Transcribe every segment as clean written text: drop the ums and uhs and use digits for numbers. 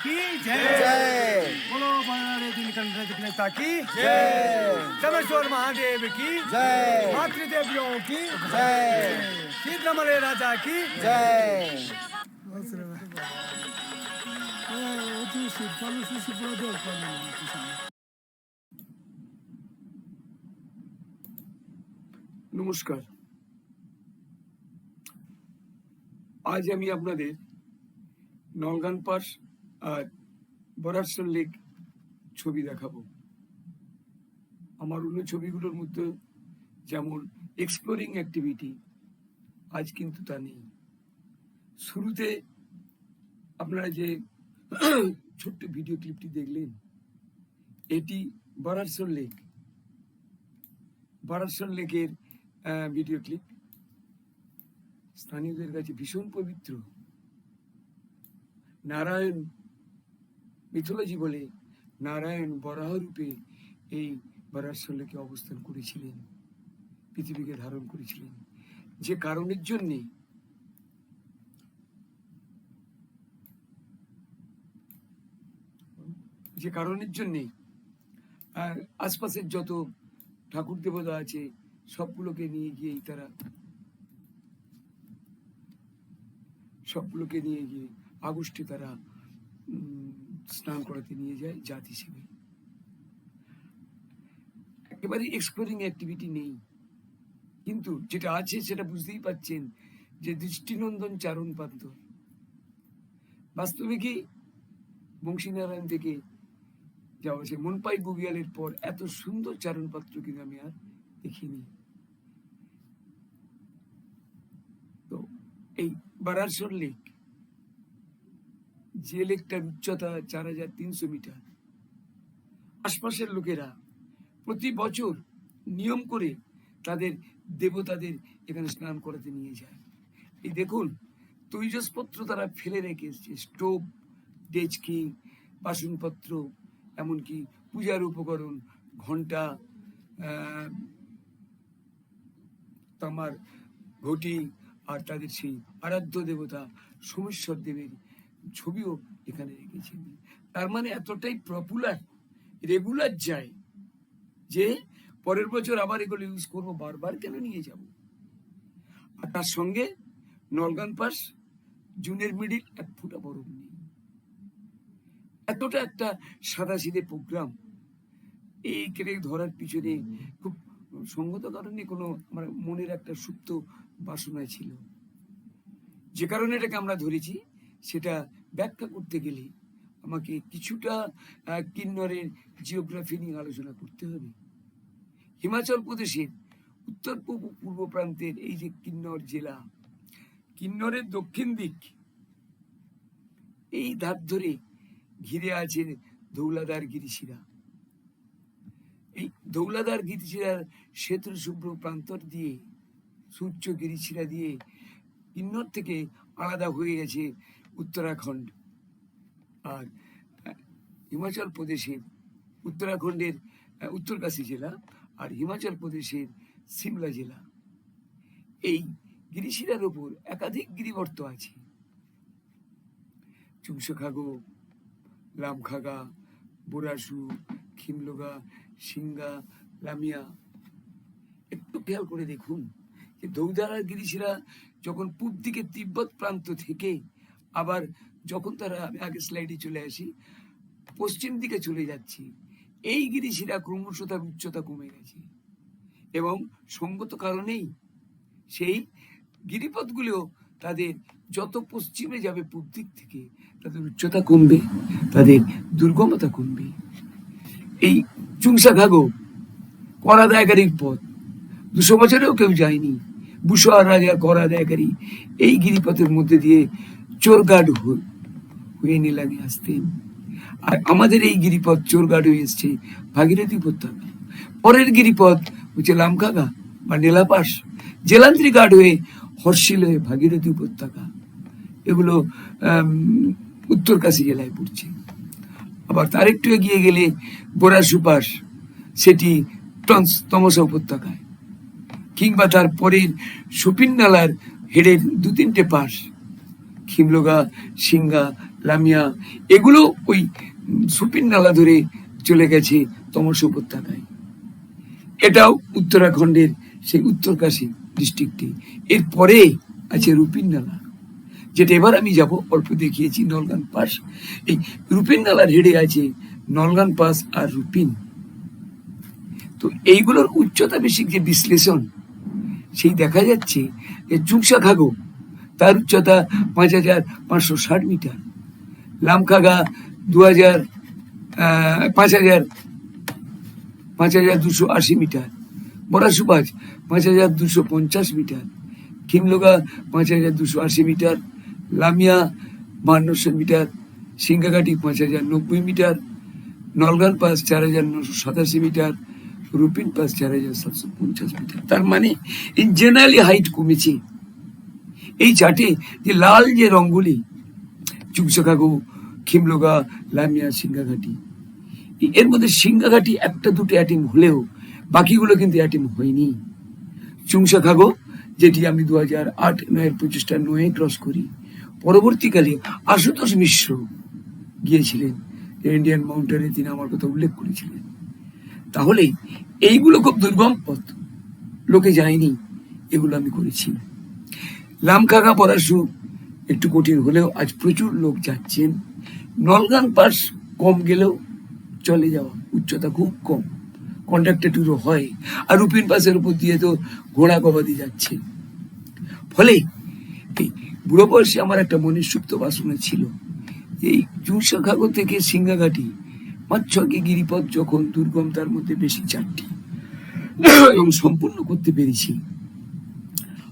की जय। बोलो बड़े दिनकर नेता की जय। चमेश्वर महादेव की जय। मातृदेवियों की जय। शीतलमले राजा की जय। নমস্কার। আজ আমি আপনাদের নলগান পাস আর বরাসর লেক ছবি দেখাবো। আমার অন্য ছবিগুলোর মধ্যে যেমন এক্সপ্লোরিং অ্যাক্টিভিটি, আজ কিন্তু তা নেই। শুরুতে আপনারা যে ছোট্ট ভিডিও ক্লিপটি দেখলেন, এটি বরাসর লেক, বরাসর লেকের ভিডিও ক্লিপ। স্থানীয়দের কাছে ভীষণ পবিত্র। নারায়ণ মিথোলজি বলে নারায়ণ বরাহ রূপে এই বরাসর লেকে অবস্থান করেছিলেন, পৃথিবীকে ধারণ করেছিলেন। যে কারণের জন্যে আশপাশের যত ঠাকুর দেবতা আছে সবগুলোকে নিয়ে গিয়ে আগস্টে তারা স্নান করাতে নিয়ে যায় জাত হিসেবে। একেবারে এক্সপ্লোরিং অ্যাক্টিভিটি নেই, কিন্তু যেটা আছে সেটা বুঝতেই পাচ্ছেন যে দৃষ্টিনন্দন চারণ পাত্র। বাস্তবে কি বংশীনারায়ণ থেকে যাওয়া আছে মনপাই বুগিয়ালের পর এত সুন্দর চারণ পাত্র কিন্তু আমি আর দেখিনি। তো এই বরাসর লেক, যে লেকটার উচ্চতা 4300 মিটার, আশপাশের লোকেরা প্রতি বছর নিয়ম করে তাদের দেবতাদের এখানে স্নান করাতে নিয়ে যায়। এই দেখুন, তৈজসপত্র তারা ফেলে রেখে এসছে, স্টোভ, ডেচকি, বাসনপত্র, এমনকি পূজার উপকরণ, ঘন্টা, তামার ঘটি, আর তাদের সেই আরাধ্য দেবতা সোমেশ্বর দেবের ছবিও এখানে রেখেছেন। তার মানে এতটাই পপুলার, রেগুলার যায় যে পরের বছর আবার এগুলো ইউজ করবো, বারবার কেন নিয়ে যাব। আর তার সঙ্গে নলগান পাস, জুনের মিডিল, 1 ফুটা বরফ নেই। এতটা একটা সাদাসিধে প্রোগ্রাম, এই কেটে ধরার পিছনে খুব সঙ্গত কারণে কোনো আমার মনের একটা সুপ্ত বাসনা ছিল, যে কারণে এটাকে আমরা ধরেছি। সেটা ব্যাখ্যা করতে গেলে আমাকে কিছুটা কিন্নরের জিওগ্রাফি নিয়ে আলোচনা করতে হবে। হিমাচল প্রদেশের উত্তর পূর্ব প্রান্তের এই যে কিন্নর জেলা, কিন্নরের দক্ষিণ দিক, এই ধাপ ধরে ঘিরে আছে ধৌলাদার গিরিশিরা। এই ধৌলাদার গিরিশিরার শ্বেত শুভ্র প্রান্তর দিয়ে, সূর্য গিরিশিরা দিয়ে কিন্নর থেকে আলাদা হয়ে গেছে উত্তরাখণ্ড। আর হিমাচল প্রদেশের উত্তরাখণ্ডের উত্তরকাশী জেলা আর হিমাচল প্রদেশের সিমলা জেলা, এই গিরিশিরার ওপর একাধিক গিরিবর্ত আছে। চুংশখাগো, লামখাগা, বোরাসু, খিমলোগা, সিঙ্গা, লামিয়া। একটু খেয়াল করে দেখুন যে ধৌলাদার গিরিশিরা যখন পূব দিকে তিব্বত প্রান্ত থেকে আবার যখন তারা, আমি আগে স্লাইডে চলে আসি, পশ্চিম দিকে চলে যাচ্ছি, এই গিরিশিরা ক্রমশ তার উচ্চতা কমে গেছে। এবং সঙ্গত কারণেই সেই গিরিপথগুলো তাদের যত পশ্চিমে যাবে পূব দিক থেকে, তাদের উচ্চতা কমবে, তাদের দুর্গমতা কমবে। এই চুংশখাগো করা দায়গারির পথ 200 বছরেও কেউ যায়নি। বুশোয়ার রাজা করা দায়গারি এই গিরিপথের মধ্যে দিয়ে চোরগাড হয়ে নিলামে আসতেন। আর আমাদের এই গিরিপথ চোরগাড হয়ে এসছে ভাগীরথী উপত্যকা। পরের গিরিপথ হচ্ছে লামখাগা বা নীলাপাস, জেলান্ত্রী ঘাট হয়ে হর্ষিল হয়ে ভাগীরথী উপত্যকা। এগুলো উত্তরকাশী জেলায় পড়ছে। আবার তার একটু এগিয়ে গেলে বোরাসু পাস, সেটি তমসা উপত্যকায়। কিংবা তার পরের সুপিন নালার হেডের 2-3টে পাস, খিমলোগা, সিঙ্গা, লামিয়া, এগুলো ওই সুপিন নালা ধরে চলে গেছে তমস উপত্যকায়। এটাও উত্তরাখণ্ডের সেই উত্তরকাশী ডিস্ট্রিক্টে। এরপরে আছে রুপিন নালা, যেটা এবার আমি যাব, অল্প দেখিয়েছি নলগান পাস। এই রুপিন নালার হেডে আছে নলগান পাস আর রুপিন। তো এইগুলোর উচ্চতা বেশিক যে বিশ্লেষণ, সেই দেখা যাচ্ছে যে চুংসা খাগো তার উচ্চতা 5,560 মিটার, লামখাগা 5,280 মিটার, বরাসুবাজ 5,250 মিটার, খিমলোগা 5,280 মিটার, লামিয়া 5200 মিটার, সিঙ্গাঘাটি 5,090 metre, Nalgan pass 4,987 metre, Rupin pass 4,750 metre. তার মানে ইন জেনারেলি হাইট কমেছে। এই চার্টে যে লাল যে রঙগুলি, চুংসাখাগো, খিমলোগা, লামিয়া, সিঙ্গাঘাটি, এর মধ্যে সিঙ্গাঘাটি একটা দুটো অ্যাটেম হলেও বাকিগুলো কিন্তু অ্যাটেম হয়নি। চুংসাখাগো, যেটি আমি 2008-9 প্রচেষ্টা 9 ক্রস করি, পরবর্তীকালে আশুতোষ মিশ্র গিয়েছিলেন ইন্ডিয়ান মাউন্টেনে, তিনি আমার কথা উল্লেখ করেছিলেন। তাহলে এইগুলো খুব দুর্গম পথ, লোকে যায়নি, এগুলো আমি করেছি। লামখাগা পরাশু একটু কঠিন হলেও আজ প্রচুর লোক যাচ্ছেন। নলগান পাস কম গেলেও চলে যাওয়া, উচ্চতা খুব কম, কন্ট্রাক্টে ট্যুরও হয়। আর রুপিন পাসের উপর দিয়ে তো ঘোড়া গবাদি যাচ্ছে। ফলে এই বুড়ো বয়সে আমার একটা মনের সুপ্ত বাসনা ছিল, এই চুংসাখাগো থেকে সিঙ্গাঘাটি 5-6 গিরিপথ যখন দুর্গম, তার মধ্যে বেশি 4টি এবং সম্পূর্ণ করতে পেরেছি।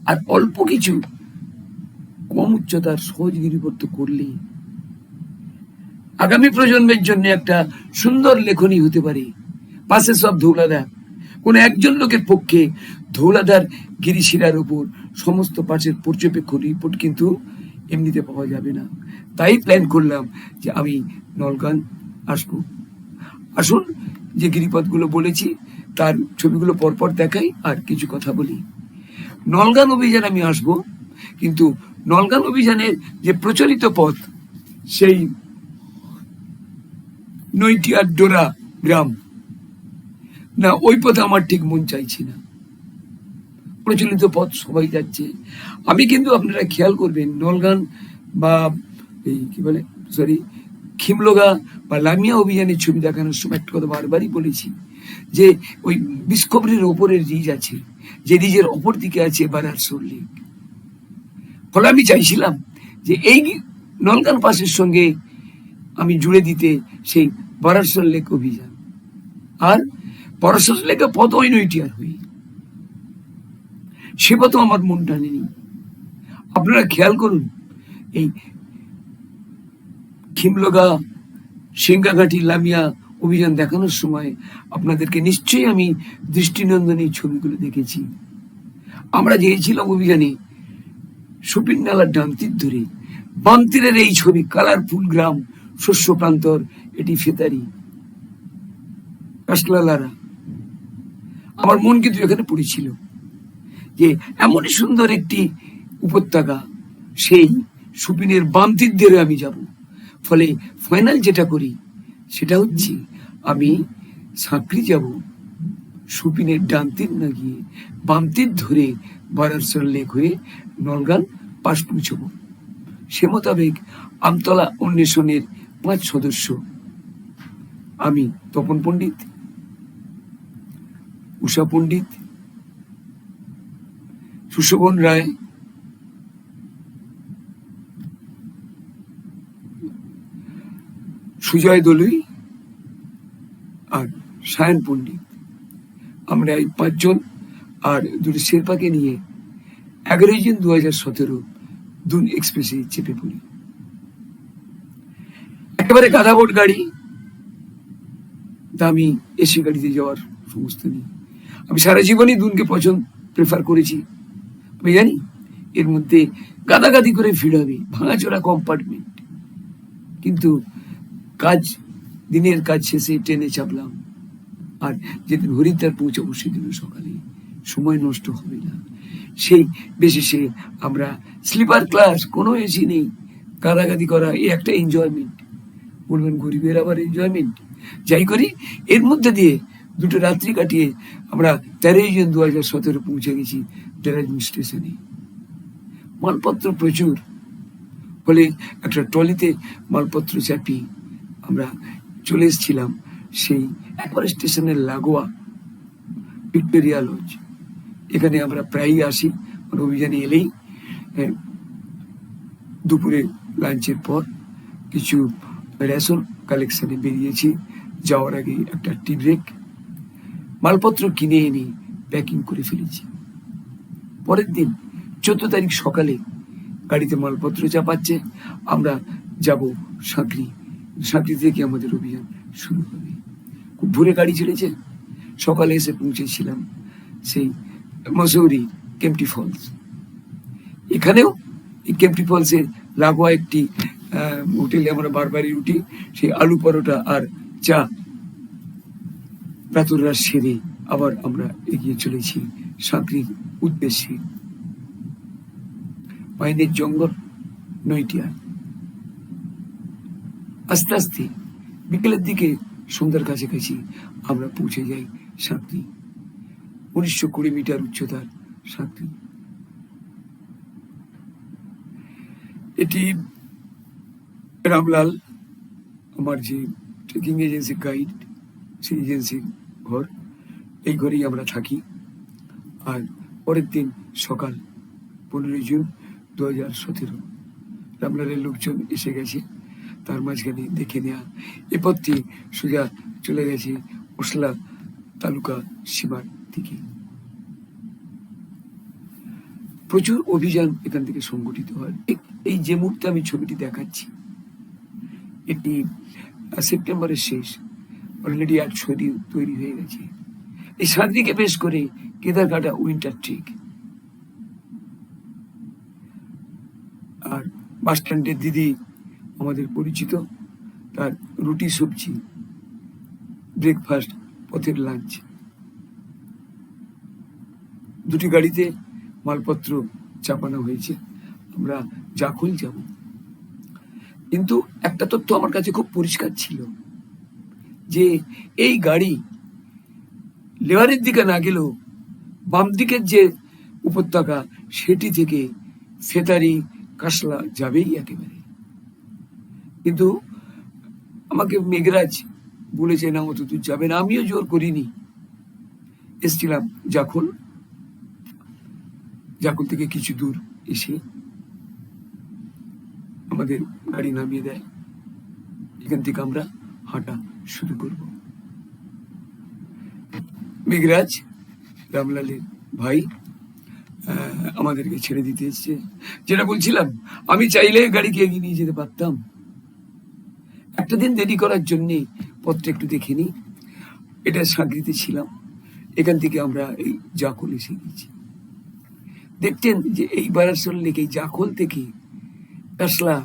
আর অল্প কিছু কম উচ্চতার সহজ গিরিপথ করলে আগামী প্রজন্মের জন্য একটা সুন্দর লেখনী হতে পারে। পাশে সব ধৌলাদার, কোন একজন লোকের পক্ষে ধৌলাদার গিরিশিরার উপর সমস্ত পাশের পর্যবেক্ষণ রিপোর্ট কিন্তু এমনিতে পাওয়া যাবে না। তাই প্ল্যান করলাম যে আমি নলগান আসবো। আসুন, যে গিরিপথগুলো বলেছি তার ছবিগুলো পরপর দেখাই আর কিছু কথা বলি। নলগান অভিযান আমি আসব, কিন্তু নলগান অভিযানের যে প্রচলিত পথ, সেই নৈটিয়ার ডোরা গ্রাম না, ওই পথে আমার ঠিক মন চাইছে না। প্রচলিত পথ সবাই যাচ্ছে। আমি কিন্তু, আপনারা খেয়াল করবেন, নলগান বা এই কি বলে খিমলোগা বা লামিয়া অভিযানের ছবি দেখানোর সময় একটা কথা বারবারই বলেছি, যে ওই বিস্কবরির ওপরের রিজ আছে, যে রিজের অপর দিকে আছে বারারসোর লেক। ফলে আমি চাইছিলাম যে এই নলগান পাসের সঙ্গে আমি জুড়ে দিতে সেই বারারসোর লেক অভিযান। আর বারারসোর লেকে পথ ওই নৈটিয়ার হই, সে পথও আমার মন টানেনি। আপনারা খেয়াল করুন, এই খিমলোগা, সিঙ্গাঘাটি, লামিয়া অভিযান দেখানোর সময় আপনাদেরকে নিশ্চয়ই আমি দৃষ্টিনন্দনী ছবিগুলো দেখেছি। আমরা গিয়েছিলাম অভিযানে সুপিন নালার ডান তীর ধরে, বাম তীরের এই ছবি, কালারফুল গ্রাম, শস্য প্রান্তর, এটি ফেতারি, কাশলালারা। আমার মন কিন্তু এখানে পড়েছিল যে এমনই সুন্দর একটি উপত্যকা, সেই সুপিনের বাম তীর ধরে আমি যাব। ফলে ফাইনাল যেটা করি সেটা হচ্ছে আমি সাঁকড়ি যাব, সুপিনের ডান তীর না গিয়ে বাম তীর ধরে বারারসোর লেক হয়ে নলগান পাস পৌঁছব। সে মোতাবেক আমতলা অন্বেষণের 5 সদস্য, আমি তপন পণ্ডিত, উষা পণ্ডিত, সুশোভন রায়, সুজয় দলুই আর সায়ন পণ্ডিত, আমরা এই 5 জন আর 2 শেরপাকে নিয়ে 11 জুন 2017 দুন এক্সপ্রেসে চেপে পড়ি। একেবারে গাধাবোট গাড়ি, দামি এসি গাড়িতে যাওয়ার সমস্ত নেই। আমি সারা জীবনই দুনকে প্রেফার করেছি। আমি জানি এর মধ্যে গাদাগাদি করে ভিড় হবে, ভাঙাচোরা কম্পার্টমেন্ট, কিন্তু দিনের কাজ শেষে ট্রেনে চাপলাম। আর যেদিন হরিদ্বার পৌঁছাবো সেদিন সকালে, সময় নষ্ট হবে না। সেই বিশেষে আমরা স্লিপার ক্লাস, কোনো এসি নেই, কাদাকাদি করা, এই একটা এনজয়মেন্ট। বলবেন গরিবের আবার এনজয়মেন্ট, যাই করি এর মধ্যে দিয়ে দুটো রাত্রি কাটিয়ে আমরা 13 জুন 2017 পৌঁছে গেছি দেরাদুন স্টেশনে। মালপত্র প্রচুর, ফলে একটা ট্রলিতে মালপত্র চাপিয়ে আমরা চলে এসেছিলাম সেই একবারে স্টেশনের লাগোয়া ভিক্টোরিয়া লজ। এখানে আমরা প্রায়ই আসি, মানে অভিযানে এলেই দুপুরে লাঞ্চের পর কিছু রেশন কালেকশনে বেরিয়েছি। যাওয়ার আগে একটা টি ব্রেক, মালপত্র কিনে এনে প্যাকিং করে ফেলেছি। পরের দিন 14 তারিখ সকালে গাড়িতে মালপত্র চাপাচ্ছে, আমরা যাব সাঁকরি। সাঁকরি থেকে আমাদের অভিযান শুরু হবে। খুব ভোরে গাড়ি ছেড়েছে, সকালে এসে পৌঁছেছিলাম সেই মসৌরি কেম্পটি ফলস। এখানেও এই কেম্পটি ফলসের লাগোয়া একটি হোটেলে আমরা বারবারই উঠি। সেই আলু পরোটা আর চা প্রাতরাশ সেরে আবার আমরা এগিয়ে চলেছি সাঁকরির উদ্দেশ্যে। পাইনের জঙ্গল, নইটিয়া। আস্তে আস্তে বিকেলের দিকে সন্ধ্যার কাছাকাছি আমরা পৌঁছে যাই সাঁকরি। 1920 মিটার উচ্চতার সাঁকরি। এটি রামলাল, আমার যে ট্রেকিং এজেন্সি গাইড, সেই এজেন্সির ঘর। এই ঘরেই আমরা থাকি। আর পরের দিন সকাল 15 জুন 2017 রামলালের লোকজন এসে গেছে, তার মাঝখানে দেখে নেওয়া। এ পথটি সোজা চলে গেছে ওসলা তালুকা সীমার দিকে। প্রচুর অভিযান এখান থেকে সংগঠিত হয়। এই যে মুহূর্তে আমি ছবিটি দেখাচ্ছি, এটি সেপ্টেম্বরের শেষ। অলরেডি এক ছবি তৈরি হয়ে গেছে। এই সাঁকরিকে বেশ করে কেদারঘাটা উইন্টার ট্রেক। আর বাস স্ট্যান্ডের দিদি আমাদের পরিচিত, তার রুটি সবজি ব্রেকফাস্ট, পথের লাঞ্চ। দুটি গাড়িতে মালপত্র চাপানো হয়েছে, আমরা জাখল যাব। কিন্তু একটা তথ্য আমার কাছে খুব পরিষ্কার ছিল, যে এই গাড়ি লেওয়ারের দিকে না গেলেও বাম দিকের যে উপত্যকা সেটি থেকে ফেতারি কাসলা যাবেই একেবারে। কিন্তু আমাকে মেঘরাজ বলেছে না অত দূর যাবে না, আমিও জোর করিনি। এসছিলাম জাখল। জাখল থেকে কিছু দূর এসে আমাদের গাড়ি নামিয়ে দেয়। এখান থেকে আমরা হাঁটা শুরু করব। মেঘরাজ, রামলালের ভাই, আমাদেরকে ছেড়ে দিতে এসছে। যেটা বলছিলাম, আমি চাইলে গাড়িকে এগিয়ে নিয়ে যেতে পারতাম। একটা দিন দেরি করার জন্যে পথটা একটু দেখে নি। এটা সাঁকরিতে ছিলাম, এখান থেকে আমরা এই জাখল এসে গেছি। দেখছেন যে এই বারাসল লেক, এই জাখল থেকে কাসলা,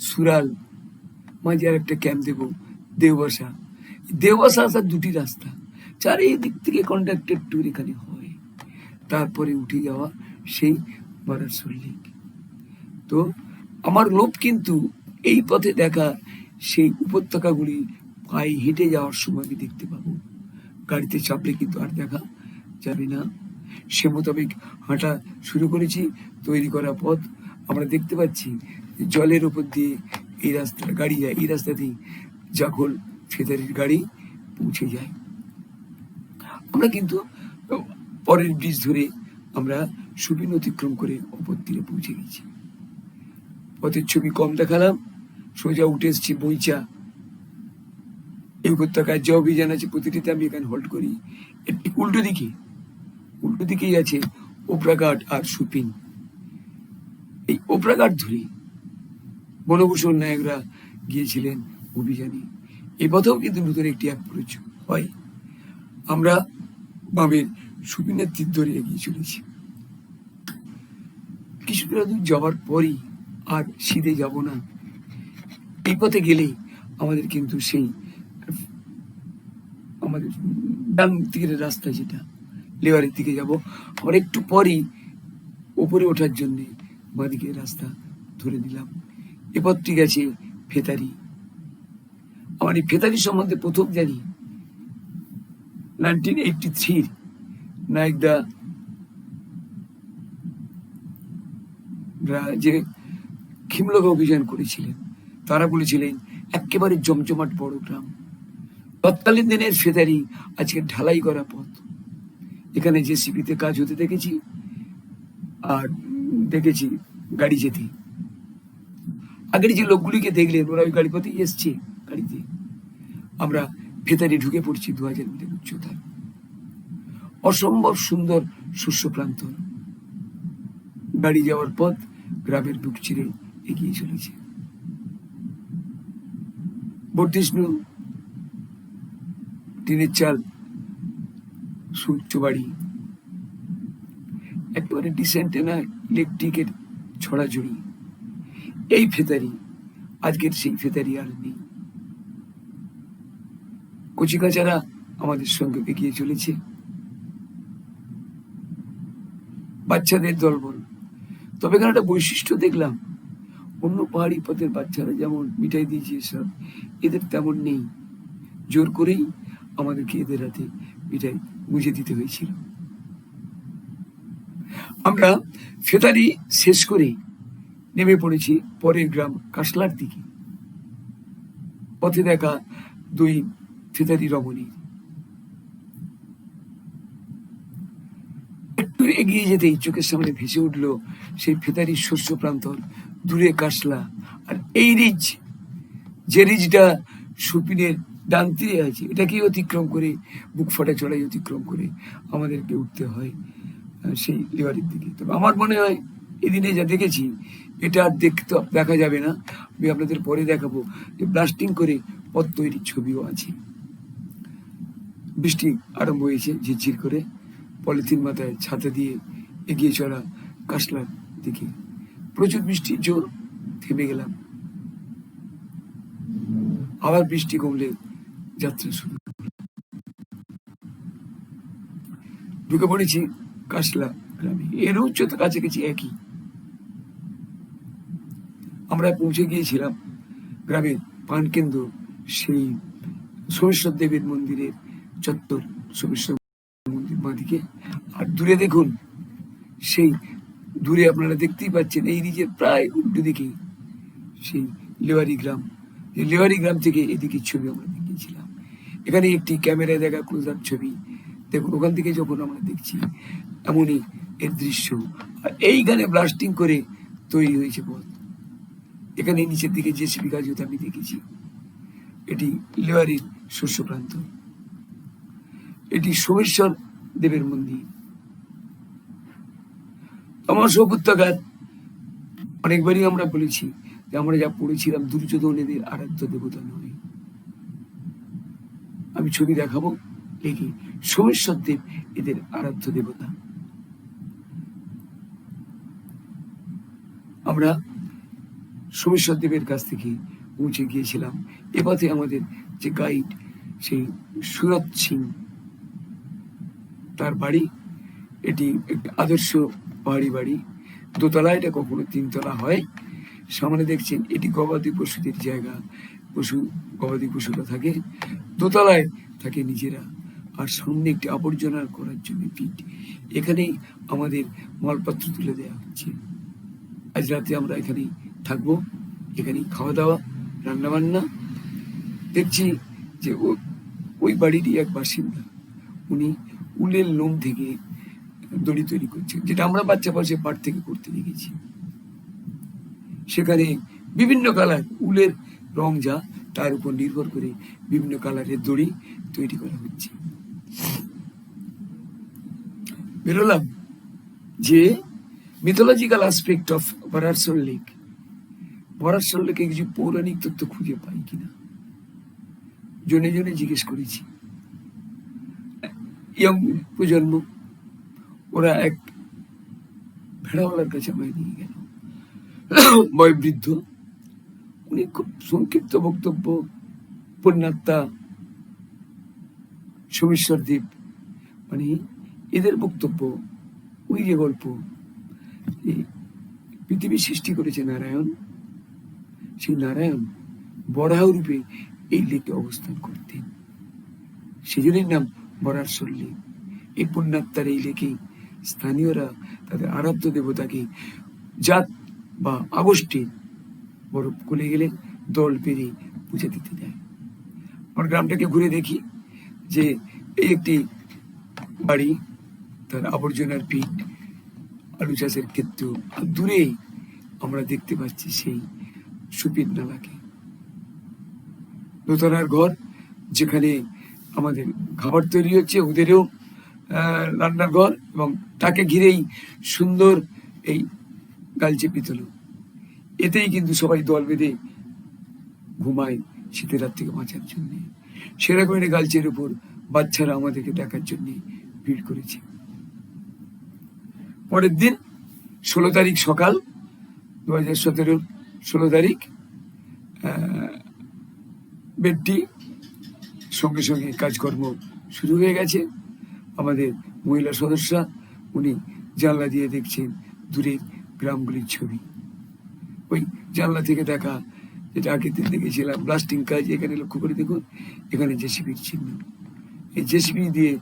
সুরাল, মাঝে আর একটা ক্যাম্প দেব দেওবাসা। দেওবাসা আসার দুটি রাস্তা, চারিদিক থেকে কন্ডাক্টেড ট্যুর এখানে হয়। তারপরে উঠে যাওয়া সেই বারাসল লেক। তো আমার লোভ কিন্তু এই পথে দেখা সেই উপত্যকাগুলি পায়ে হেঁটে যাওয়ার সময় আমি দেখতে পাবো। গাড়িতে চাপলে কিন্তু আর দেখা যাবে না। সে মোতাবেক হাঁটা শুরু করেছি। তৈরি করা পথ আমরা দেখতে পাচ্ছি, জলের উপর দিয়ে এই রাস্তা গাড়ি যায়। এই রাস্তাতেই জাখল ফেদারির গাড়ি পৌঁছে যায়। আমরা কিন্তু পরের ব্রিজ ধরে আমরা সুবিন অতিক্রম করে অপর তীরে পৌঁছে গেছি। পথের ছবি কম দেখালাম, সোজা উঠে এসছি বইচা। এই উপত্যকায় যে অভিযান আছে প্রতিটিতে আমি এখানে হোল্ড করি। একটি উল্টো দিকেই আছে ওপরাঘাট আর সুপিন। এই ওপরাঘাট ধরে বনভূষণ নায়করা গিয়েছিলেন অভিযানে। এই পথেও কিন্তু নতুন একটি অ্যাপ্রোচ হয়। আমরা বামের সুপিনের তীর ধরে এগিয়ে চলেছি। কিছুটা দূর যাওয়ার পরই আর সিধে যাব না। এই পথে গেলে আমাদের কিন্তু সেই আমাদের ডান দিকের রাস্তা, যেটা লেওয়ারের দিকে যাব, আর একটু পরই উপরে ওঠার জন্য বাঁদিকের রাস্তা ধরে নিলাম। এ পথটি গেছে ফেতারি। আমার এই ফেতারি সম্বন্ধে প্রথম জানি 1983 নায়কদা যে খিমলগা অভিযান করেছিলেন, তারা বলেছিলেন একেবারে জমজমাট বড় গ্রাম। তৎকালীন দিনের ফেতারি আজকে ঢালাই করা পথ। এখানে জেসিপিতে কাজ হতে দেখেছি, আর দেখেছি গাড়ি যেতে। আগের যে লোকগুলিকে দেখলেন ওরা ওই গাড়ি পথেই এসছে গাড়িতে। আমরা ফেতারি ঢুকে পড়ছি 2000 মিটার উচ্চতায়। অসম্ভব সুন্দর শস্য প্রান্তর। গাড়ি যাওয়ার পথ গ্রামের বুক চিরে এগিয়ে চলেছে। বর্ধিষ্ণু টিনের চাল, সুউচ্চ বাড়ি, একেবারে ডিসেন্টেনা, ইলেকট্রিকের ছড়াছড়ি। এই ফেতারি, আজকের সেই ফেতারি আর নেই। কচিকাচারা আমাদের সঙ্গে এগিয়ে চলেছে, বাচ্চাদের দলবল। তবে এখানে একটা বৈশিষ্ট্য দেখলাম, অন্য পাহাড়ি পথের বাচ্চারা যেমন মিঠাই দিয়েছে সব, এদের তেমন নেই। জোর করেই আমাদেরকে এদের হাতে মিঠাই বুঝে দিতে হয়েছিল। আমরা ফেতারি শেষ করে নেমে পড়েছি পরের গ্রাম কাশলার দিকে। পথে দেখা দুই ফেতারি রমণী। একটু এগিয়ে যেতেই চোখের সামনে ভেসে উঠলো সেই ফেতারির শস্য প্রান্তর, দূরে কাশলা। আর এই রিজ, যে রিজটা সুপিনের ডান তীরে আছে, এটাকেই অতিক্রম করে, বুক ফাটা চড়াই অতিক্রম করে আমাদেরকে উঠতে হয় সেই লিভারের দিকে। তবে আমার মনে হয় এদিনে যা দেখেছি এটা আর দেখা যাবে না। আমি আপনাদের পরে দেখাবো যে ব্লাস্টিং করে পথ তৈরির ছবিও আছে। বৃষ্টি আরম্ভ হয়েছে ঝিরঝির করে, পলিথিন মাথায় ছাতা দিয়ে এগিয়ে চলা কাশলার দিকে। প্রচুর বৃষ্টি, জোর। থেমে গেলাম, আবার বৃষ্টি কমলে যাত্রা শুরু। ঢুকে পড়েছি কাশলা গ্রামে। এর উচ্চতা কাছাকাছি একই। আমরা পৌঁছে গিয়েছিলাম গ্রামের প্রাণকেন্দ্র, সেই সোমেশ্বর দেবের মন্দিরের চত্বর, সোমেশ্বর মন্দির বাঁদিকে। আর দূরে দেখুন, সেই দূরে আপনারা দেখতেই পাচ্ছেন এই রিজের প্রায় উল্টো দিকে সেই লেওয়ারি গ্রাম। লেওয়ারি গ্রাম থেকে এদিকে ছবি আমরা দেখিয়েছিলাম। এখানে একটি ক্যামেরায় দেখা ক্লোজ-আপ ছবি দেখুন। ওখান থেকে যখন আমরা দেখছি এমনই এর দৃশ্য। আর এইখানে ব্লাস্টিং করে তৈরি হয়েছে পথ। এখানে নিচের দিকে জেসিপি কাজ হতে আমি দেখেছি। এটি লেওয়ারির শস্য প্রান্ত, এটি সোমেশ্বর দেবের মন্দির। আমার উপত্যকার অনেকবারই আমরা বলেছি যে আমরা যা পড়েছিলাম দুর্যোধন এদের আরাধ্য দেবতা নয়। আমি ছবি দেখাবো লিখে, সোমেশ্বর দেব এদের আরাধ্য দেবতা। আমরা সোমেশ্বর দেবের কাছ থেকে পৌঁছে গিয়েছিলাম। এ পথে আমাদের যে গাইড, সেই সুরত সিং, তার বাড়ি। এটি একটি আদর্শ পাহাড়ি বাড়ি, দোতলা, এটা কখনো 3 তলা হয়। সামনে দেখছেন এটি গবাদি পশুদের জায়গা, গবাদি পশুরা থাকে। দোতলায় থাকে নিজেরা, আর সামনে একটি আবর্জনা করার জন্য পিঠ। এখানেই আমাদের মালপত্র তুলে দেওয়া হচ্ছে। আজ রাতে আমরা এখানেই থাকবো, এখানেই খাওয়া দাওয়া, রান্না বান্না। দেখছি যে ওই বাড়িরই এক বাসিন্দা, উনি উলের লোম থেকে দড়ি তৈরি করছেন, যেটা আমরা বাচ্চা বয়সে পাট থেকে করতে দেখেছি। সেখানে বিভিন্ন কালার উলের রং, যা তার উপর নির্ভর করে বিভিন্ন কালারের দড়ি তৈরি করা হচ্ছে। বেরোলাম যে মিথোলজিক্যাল অ্যাসপেক্ট অফ বরারসল লেক। বরারসল লেকে কিছু পৌরাণিক তথ্য খুঁজে পাই কিনা জনে জনে জিজ্ঞেস করেছি। ইয়ং প্রজন্ম, ওরা এক ভেড়াওয়ালার কাছে আমায় নিয়ে গেল, বয়োবৃদ্ধ। উনি খুব সংক্ষিপ্ত বক্তব্য, পুণ্যাত্মা সোমেশ্বর দেব, মানে এদের বক্তব্য, ওই যে গল্প, পৃথিবী সৃষ্টি করেছে নারায়ণ, সেই নারায়ণ বরাহ রূপে এই লেকে অবস্থান করতেন। সেজন্যই নাম বরাহর লেক। এই পুণ্যাত্মার এই লেকে স্থানীয়রা তাদের আরাধ্য দেবতাকে জাত বা আগস্টে বরফ গলে গেলে দল পেরে পূজা দিতে যায়। আমার গ্রামটাকে ঘুরে দেখি যে এই একটি বাড়ি, তার আবর্জনার পিঠ, আলু চাষের ক্ষেত্র, আর দূরে আমরা দেখতে পাচ্ছি সেই সুপির নালাকে, দোতলার ঘর যেখানে আমাদের খাবার তৈরি হচ্ছে, ওদেরও রান্নার ঘর, এবং তাকে ঘিরেই সুন্দর এই গালচে পিতল। এতেই কিন্তু সবাই দল বেঁধে ঘুমায় শীতের রাত থেকে বাঁচার জন্য। সেরকম একটা গালচের উপর বাচ্চারা আমাদেরকে দেখার জন্য ভিড় করেছে। পরের দিন 16 তারিখ সকাল, 2017 16 তারিখ, বেডটি সঙ্গে সঙ্গে কাজকর্ম শুরু হয়ে গেছে। আমাদের মহিলা সদস্যা উনি জানলা দিয়ে দেখছেন দূরের গ্রামগুলির ছবি। ওই জানলা থেকে দেখা যেটা আগের দিন দেখেছিলাম ব্লাস্টিং কাজ, এখানে লক্ষ্য করে দেখুন, এখানে জেসিবির চিহ্ন। এই জেসিবি দিয়ে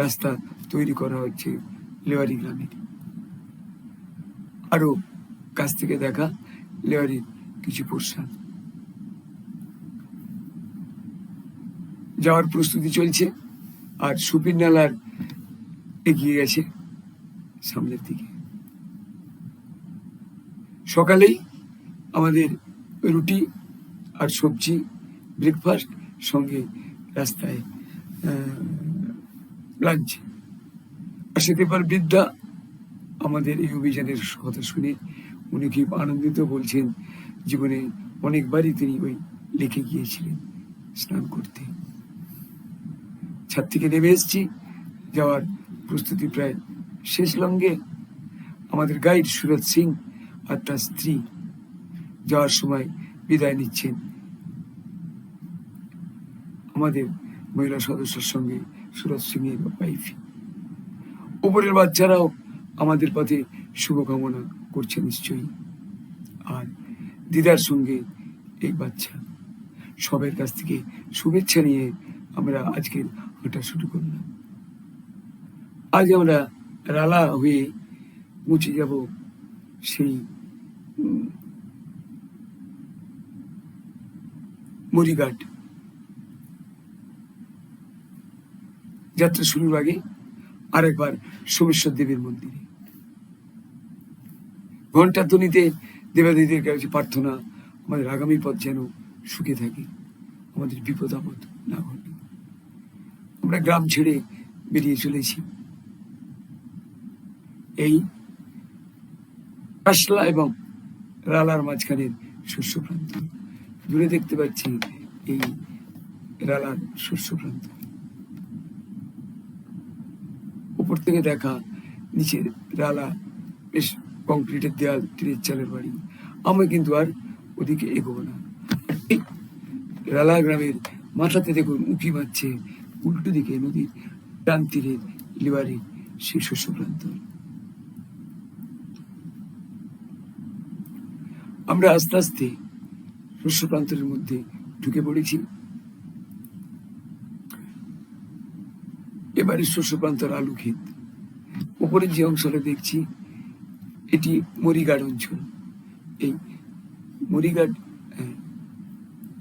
রাস্তা তৈরি করা হচ্ছে লেওয়ারি গ্রামের। আরো কাছ থেকে দেখা লেওয়ারির কিছু পোর্শন। যাওয়ার প্রস্তুতি চলছে, আর সুপির নালার এগিয়ে গেছে সামনের দিকে। সকালেই আমাদের রুটি আর সবজি ব্রেকফাস্ট, সঙ্গে রাস্তায় লাঞ্চ। আর সেতে পার বৃদ্ধা আমাদের এই অভিযানের কথা শুনে উনি খুব আনন্দিত, বলছেন জীবনে অনেকবারই তিনি ওই লেকে গিয়েছিলেন স্নান করতে। ছাদ থেকে নেমে এসছি, যাওয়ার প্রস্তুতি প্রায় শেষ লঙ্গে। আমাদের গাইড সুরজ সিং আর তার স্ত্রী যাওয়ার সময় বিদায় নিচ্ছেন আমাদের মহিলা সদস্যের সঙ্গে সুরজ সিং এর ওয়াইফ। উপরের বাচ্চারাও আমাদের পথে শুভকামনা করছে নিশ্চয়ই। আর দিদার সঙ্গে এই বাচ্চা, সবের কাছ থেকে শুভেচ্ছা নিয়ে আমরা আজকের হাঁটা শুরু করলাম। আজ আমরা রালা হয়ে পৌঁছে যাব সেই মরিঘাট। যাত্রা শুরুর আগে আরেকবার সোমেশ্বর দেবীর মন্দিরে ঘন্টার ধ্বনিতে দেবাদেবীদের কাছে প্রার্থনা, আমাদের আগামী পথ যেন সুখে থাকে, আমাদের বিপদ আপদ না ঘটে। আমরা গ্রাম ছেড়ে বেরিয়ে চলেছি এই কাশলা এবং রালার মাঝখানের শস্য প্রান্ত। দূরে দেখতে পাচ্ছি এই রালার শস্য প্রান্ত, উপর থেকে দেখা নিচে রালা, বেশ কংক্রিটের দেয়াল, টিনের চালের বাড়ি। আমি কিন্তু আর ওদিকে এগোবো না। রালা গ্রামের মাথাতে দেখুন উঁকি মারছে উল্টো দিকে নদীর ডান তীরের লিবারের সেই শস্য প্রান্ত। আমরা আস্তে আস্তে শস্য প্রান্তের মধ্যে ঢুকে পড়েছি। এবারে শস্য প্রান্তর আলু ক্ষেত। উপরের যে অংশটা দেখছি এটি মরিঘাট অঞ্চল। এই মরিঘাট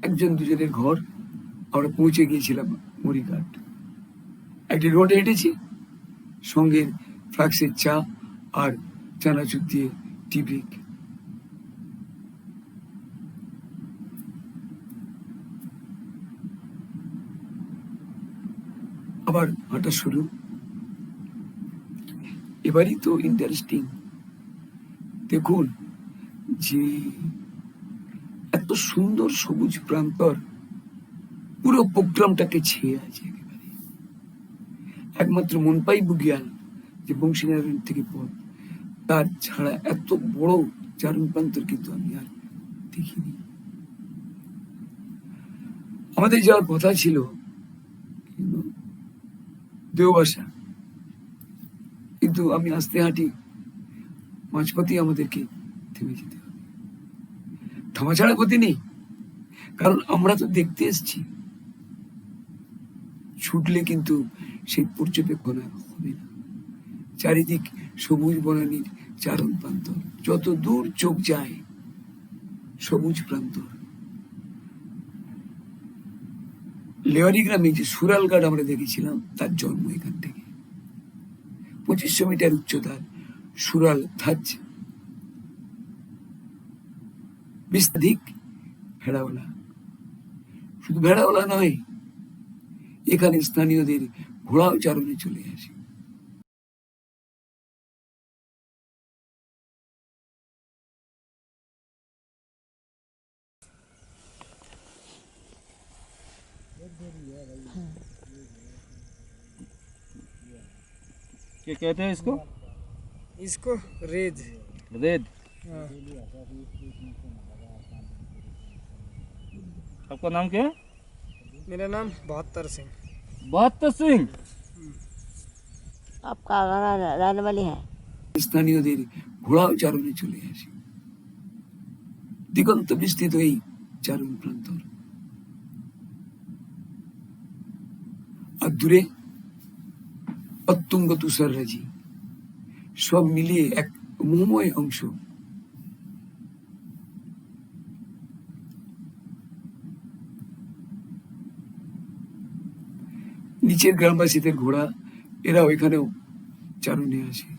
একজন দুজনের ঘর। আমরা পৌঁছে গিয়েছিলাম মরিঘাট। একটি রোড হেঁটেছি, সঙ্গে ফ্লাক্সের চা আর চানাচুর দিয়ে টি ব্রেক। আবার হাঁটা শুরু। এবারই তো ইন্টারেস্টিং, দেখুন যে এত সুন্দর সবুজ প্রান্তর পুরো প্রোগ্রামটাকে ছেয়ে আছে একেবারে। একমাত্র মনপাই বুগিয়াল যে বংশীনারায়ণ থেকে পথ, তার ছাড়া এত বড় চারণ প্রান্তর কিন্তু আমি আর দেখিনি। আমাদের যাওয়ার কথা ছিল দেওবাসা, কিন্তু আমি আস্তে হাঁটি, মাঝপথেই আমাদেরকে থেমে যেতে হবে। থামা ছাড়া গতি নেই, কারণ আমরা তো দেখতে এসছি। ছুটলে কিন্তু সেই পর্যবেক্ষণ আর হবে না। চারিদিক সবুজ বনানীর চারণ প্রান্তর, যত দূর চোখ যায় সবুজ প্রান্তর। লেওয়ারি গ্রামে যে সুরাল গার্ড আমরা দেখেছিলাম, তার জন্ম এখান থেকে। 2500 মিটার উচ্চতার সুরাল ধাজ, বিস্তারিক ভেড়াওয়ালা। শুধু ভেড়াওয়ালা নয়, এখানে স্থানীয়দের ঘোড়াও চারণে চলে আসে। क्या कहते हैं इसको? इसको रेज। रेद। हाँ। आपका नाम क्या है? मेरा नाम 72 सिंह। 72 सिंह। आप कहाँ रहने वाली हैं? স্থানীয়দের ঘোড়াও চারণে চলে আসে। দিগন্ত বিস্তৃত এই চারণ প্রান্তর, আর দূরে অত্যঙ্গ তুষাররাজি, সব মিলিয়ে এক মোহময় অংশ। নিচের গ্রামবাসীদের ঘোড়া, এরাও এখানেও চারণে আসে।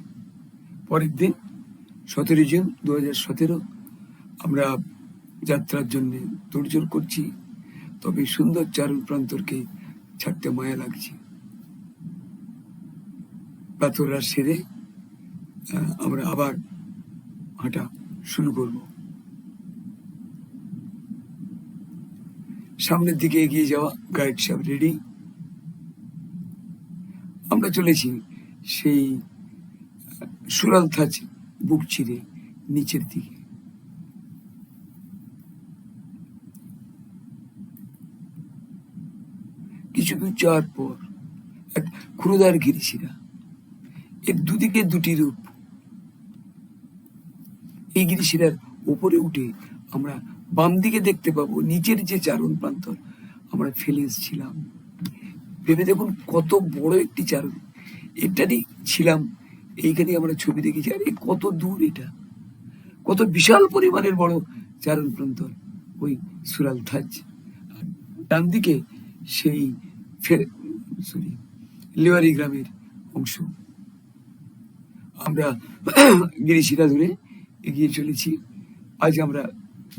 পরের দিন 17 জুন 2017 আমরা যাত্রার জন্য তোড়জোড় করছি। তবে সুন্দর চারণ প্রান্তরকে ছাড়তে মায়া লাগছে। পাথররা সেরে আমরা আবার হাঁটা শুরু করব। সামনের দিকে এগিয়ে যাওয়া, গাইড সব রেডি। আমরা চলেছি সেই সুরাল থাচ বুক চিরে নিচের দিকে। কিছু দূর যাওয়ার পর এক ক্ষুরোদার গিরিশিরা, এর দুদিকে দুটি রূপ। এই গিরিশিরার উপরে উঠে আমরা বাম দিকে দেখতে পাবো নিচের যে চারণ প্রান্তর আমরা ফেলে এসেছিলাম। ভেবে দেখুন কত বড় একটি চারণ। এটারই ছিলাম, এইখানে আমরা ছবি দেখেছি। আর কত দূর, এটা কত বিশাল পরিমাণের বড় চারণ প্রান্তর, ওই সুরাল থাজ। ডান দিকে সেই লেওয়ারি গ্রামের অংশ। আমরা গিরিশিরা ধরে এগিয়ে চলেছি। আজ আমরা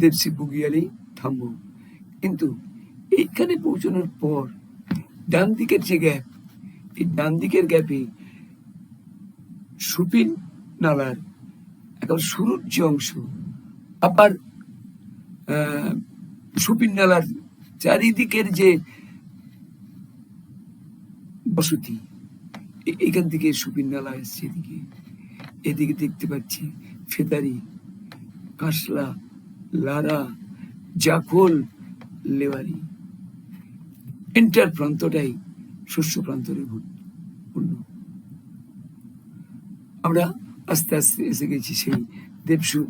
দেবশিব বুগিয়ালেই থামবো, কিন্তু এইখানে পৌঁছানোর পর ডান দিকের যে গ্যাপ, এই ডান দিকের গ্যাপে সুপিন নালার এখন শুরুর যে অংশ, আবার সুপিন নালার চারিদিকের যে বসতি, এখান থেকে সুপিন নালা এসছে এদিকে। এদিকে দেখতে পাচ্ছি ফেতারি, কাঁসলা, লারা, জাখোল, লেওয়ারি। এন্টার প্রান্তটাই শস্য প্রান্তরে পূর্ণ। আমরা আস্তে আস্তে এসে গেছি সেই দেবসু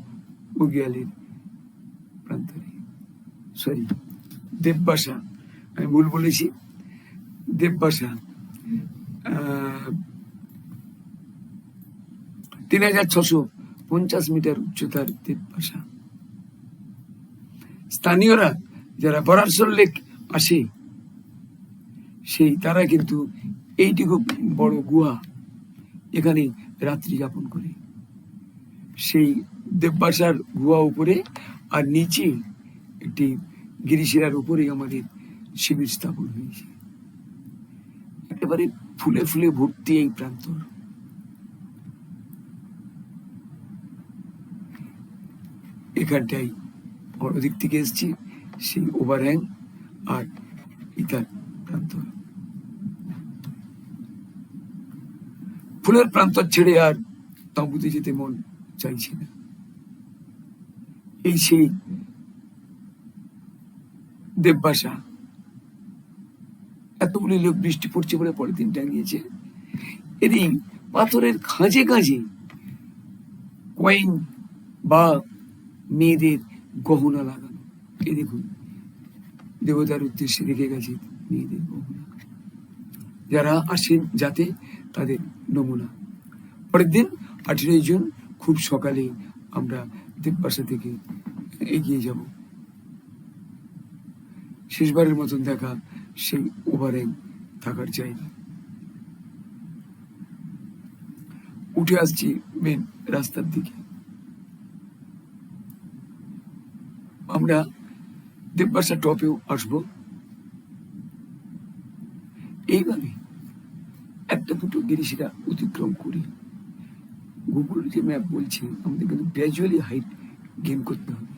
বুগিয়ালের প্রান্তরে। সরি, দেববাসা, আমি ভুল বলেছি। দেববাসা 3650 মিটার উচ্চতার দেববাসা। স্থানীয়রা যারা বরারসল লেক আসে, সেই তারা কিন্তু এইটুকু বড় গুহা, এখানে রাত্রি যাপন করে। সেই দেববাসার গুহা উপরে, আর নিচে একটি গিরিশিরার উপরে আমাদের শিবির স্থাপন হয়েছে। একেবারে ফুলে ফুলে ভর্তি এই প্রান্তর। এখানটাই আমরা ওদিক থেকে এসেছি, সেই ওভারহ্যাং আর ইতার প্রান্তর। ফুলের প্রান্তর ছেড়ে আর তাঁবুতে যেতে মন চাইছে না। এই সেই দেববাসা। এতগুলি লোক বৃষ্টি পড়ছে বলে পরের দিন টাঙিয়েছে। এরই পাথরের খাঁজে খাঁজে কয়েন বা মেয়েদের গহনা লাগানো। এই দেখুন, দেবতার উদ্দেশ্যে রেখে গেছে মেয়েদের গহনা, যারা আসেন যাতে তাদের নমুনা। পরের দিন 18 জুন খুব সকালে আমরা দেববাসা থেকে এগিয়ে যাব। শেষবারের মতন দেখা সেই ওভারহ্যাং থাকার জায়গা। উঠে আসছি মেন রাস্তার দিকে। আমরা দেববাসা টপেও আসবো। এইভাবে একটা দুটো গিরিশিরা অতিক্রম করে গুগল যে ম্যাপ বলছে আমাদের কিন্তু গ্র্যাজুয়ালি হাইট গেইন করতে হবে।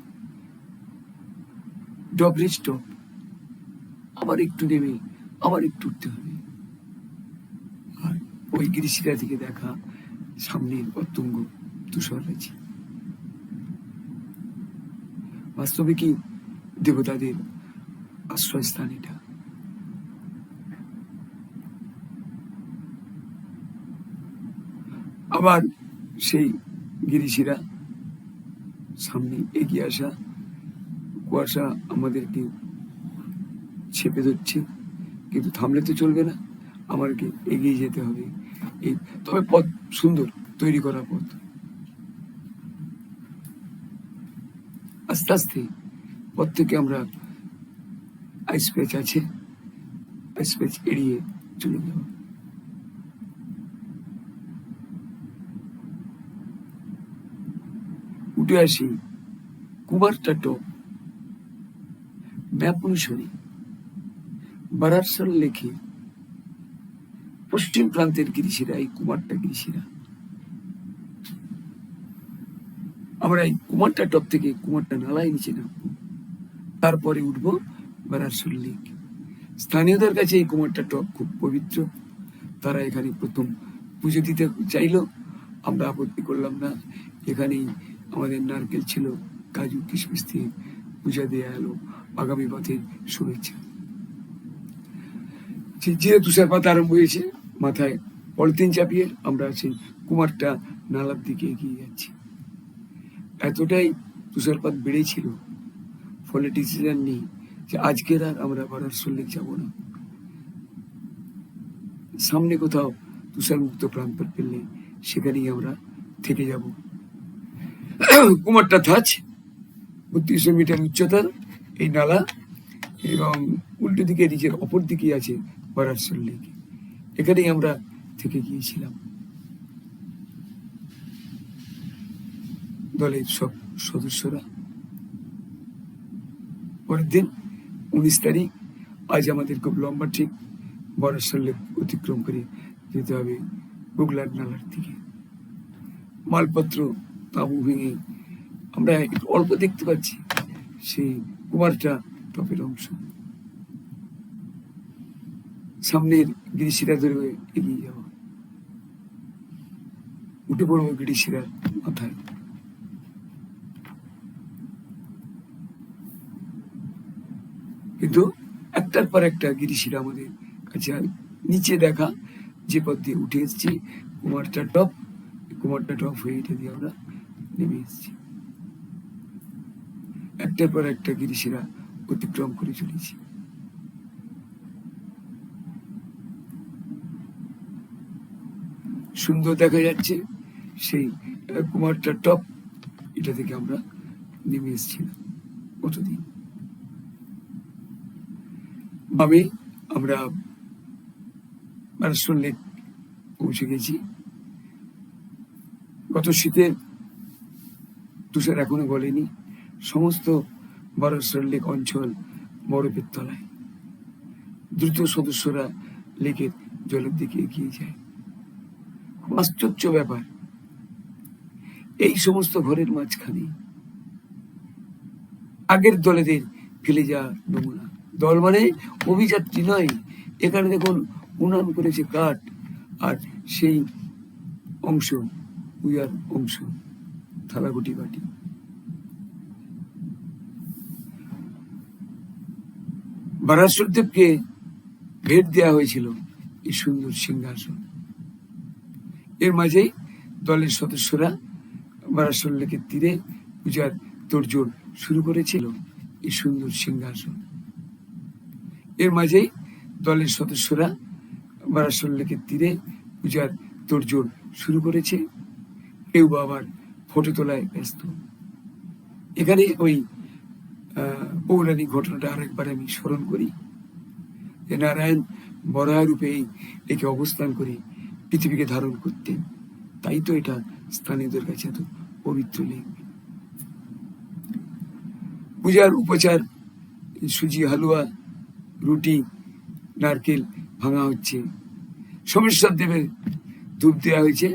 ডবরেজ স্টপ, আবার একটু নেমে আবার একটু উঠতে হবে। আর ওই গিরিশিরা থেকে দেখা সামনের অত্যঙ্গ তুষাররাজি। বাস্তবে কি দেবতাদের আশ্রয়স্থান এটা। আবার সেই গিরিশিরা, সামনে এগিয়ে আসা কুয়াশা আমাদেরকে ছেপে ধরছে, কিন্তু থামলে তো চলবে না, আমাদেরকে এগিয়ে যেতে হবে। এই তবে পথ সুন্দর, তৈরি করা পথ। আস্তে আস্তে পথ থেকে আমরা আইস প্যাচ আছে, আইস প্যাচ এড়িয়ে চলে যাব। উঠে আসি কুমারটা টপ। ম্যাপ অনুসারে বারারসাল লেখে পশ্চিম প্রান্তের গিরিশিরা এই কুমারটা গিরিশিরা। আমরা এই কুমারটা টপ থেকে কুমারটা নালায় নিচে নামবো, তারপরে উঠবো বারারসাল লেক। স্থানীয়দের কাছে এই কুমারটা টপ খুব পবিত্র, তারা এখানে প্রথম পুজো দিতে চাইলো, আমরা আপত্তি করলাম না। এখানেই আমাদের নারকেল ছিল, কাজু কিশমিশ দিয়ে পূজা দেওয়া এলো, আগামী পথের শুভেচ্ছা। যে তুষারপাত আরম্ভ হয়েছে, মাথায় পলিথিন চাপিয়ে আমরা সেই কুমারটা নালার দিকে এগিয়ে যাচ্ছি। এতটাই তুষারপাত বেড়েছিল, ফলে ডিসিশন নেই যে আজকের আর আমরা বারারসাল লেক যাব না। সামনে কোথাও তুষারমুক্ত প্রান্তর পেলে সেখানেই আমরা থেকে যাব। কুমারটা থাচ 3200 মিটার উচ্চতার এই নালা, এবং উল্টো দিকে নিচের অপর দিকে আছে বারারসাল লেক। এখানেই আমরা থেকে গিয়েছিলাম দলের সব সদস্যরা। পরের দিন 19 তারিখ, আজ আমাদের খুব লম্বা ট্রিপ। বারারসাল লেক অতিক্রম করে যেতে হবে গুগলার নালার দিকে। মালপত্র তাঁবু ভেঙে আমরা একটু অল্প দেখতে পাচ্ছি সেই কুমারটা টপের অংশ। সামনের গিরিশিরা ধরে এগিয়ে যাওয়া, উঠে পড়বো গিরিশিরার মাথায়। কিন্তু একটার পর একটা গিরিশিরা আমাদের কাছে। আর নিচে দেখা যে পথ দিয়ে উঠে এসেছি কুমারটা টপ, কুমারটা টপ হয়ে এটা দিয়ে আমরা নেমে এসেছি। একটার পর একটা গিরিশিরা অতিক্রম করে চলেছি। সুন্দর দেখা যাচ্ছে সেই কুমারটা টপ, এটা থেকে আমরা নেমে এসেছিলাম কতদিন। ভাবে আমরা বারারসাল লেক পৌঁছে গেছি। গত শীতের তুষার এখনো গলেনি, সমস্ত বারারসাল লেক অঞ্চল বরফের তলায়। দ্রুত সদস্যরা লেকের জলের দিকে এগিয়ে যায়। আশ্চর্য ব্যাপার, এই সমস্ত ঘরের মাঝখানে আগের দলেদের ফেলে যাওয়া নমুনা। দল মানে অভিযাত্রী নয়, এখানে দেখুন উনান করেছে কাঠ, আর সেই অংশ পূজার অংশ, থালাগুটি বাটি। বারারসাল দেবকে ভেট দেওয়া হয়েছিল এই সুন্দর সিংহাসন। এর মাঝেই দলের সদস্যরা বারারসাল লেকের তীরে পূজার তোড়জোড় শুরু করেছিল এই সুন্দর সিংহাসন। এর মাঝেই দলের সদস্যরা বারাসর লেকের তীরে পূজার তোড়জোড় শুরু করেছে। কেউ বা আবার ফটো তোলায় ব্যস্ত। এখানে ওই পৌরাণিক ঘটনাটা আরেকবার আমি স্মরণ করি যে নারায়ণ বরাহ রূপে এই লেকে অবস্থান করে পৃথিবীকে ধারণ করতেন, তাই তো এটা স্থানীয়দের কাছে এত পবিত্র লেক। পূজার উপচার সুজি, হালুয়া, রুটি, নারকেল ভাঙা হচ্ছে। সোমেশ্বর দেবের ধূপ দেওয়া হয়েছে,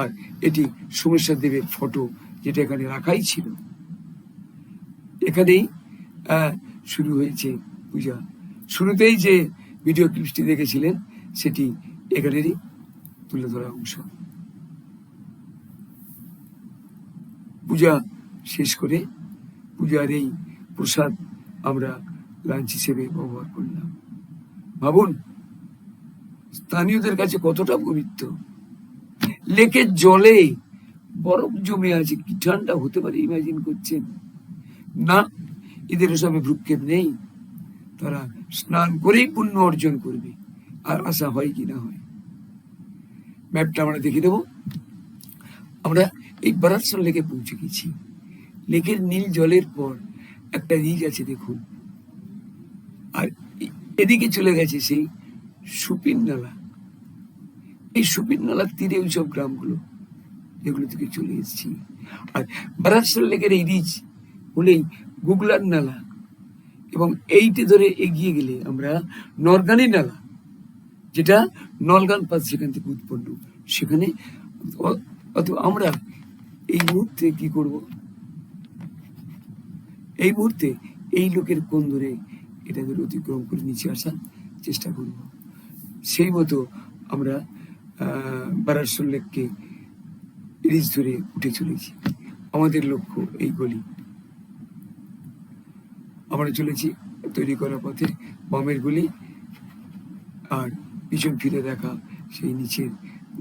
আর এটি সোমেশ্বর দেবের ফটো, যেটা এখানে রাখাই ছিল। এখানেই শুরু হয়েছে পূজা। শুরুতেই যে ভিডিও ক্লিপটি দেখেছিলেন সেটি এখানেরই তুলে ধরা অংশ। পূজা শেষ করে পূজার এই প্রসাদ আমরা লাঞ্চ হিসেবে ব্যবহার করলাম। ভাবুন স্থানীয়দের কাছে কতটা পবিত্র। লেকের জলে বরফ জমে আছে, কি ঠান্ডা হতে পারে ইমাজিন করছেন? না, এদের সবে ভ্রুক্ষেপ নেই। তারা স্নান করেই পুণ্য অর্জন করবে, আর আশা হয় কি না হয়। ম্যাপটা আমরা দেখে দেব। আমরা এই বারাসর লেকে পৌঁছে গেছি। লেকের নীল জলের পর একটা রিজ আছে দেখুন, আর এদিকে চলে গেছে সেই সুপিন নালা। এই সুপিন নালার তীরে ওই সব গ্রামগুলো, এগুলো থেকে চলে এসেছি। আর বারাসর লেকের এই রিজ হলেই গুগলার নালা, এবং এইটি ধরে এগিয়ে গেলে আমরা নরগানি নালা, যেটা নলগান পাস সেখান থেকে উৎপন্ন, সেখানে। আমরা এই মুহূর্তে কি করব? এই মুহূর্তে এই লোকের কোণ ধরে এটা ধরে অতিক্রম করে নিচে আসার চেষ্টা করব। সেই মতো আমরা বারাসর লেককে রিজ ধরে উঠে চলেছি। আমাদের লক্ষ্য এই গলি। আমরা চলেছি তৈরি করা পথে বামের গলি, আর পিছন ফিরে দেখা সেই নিচের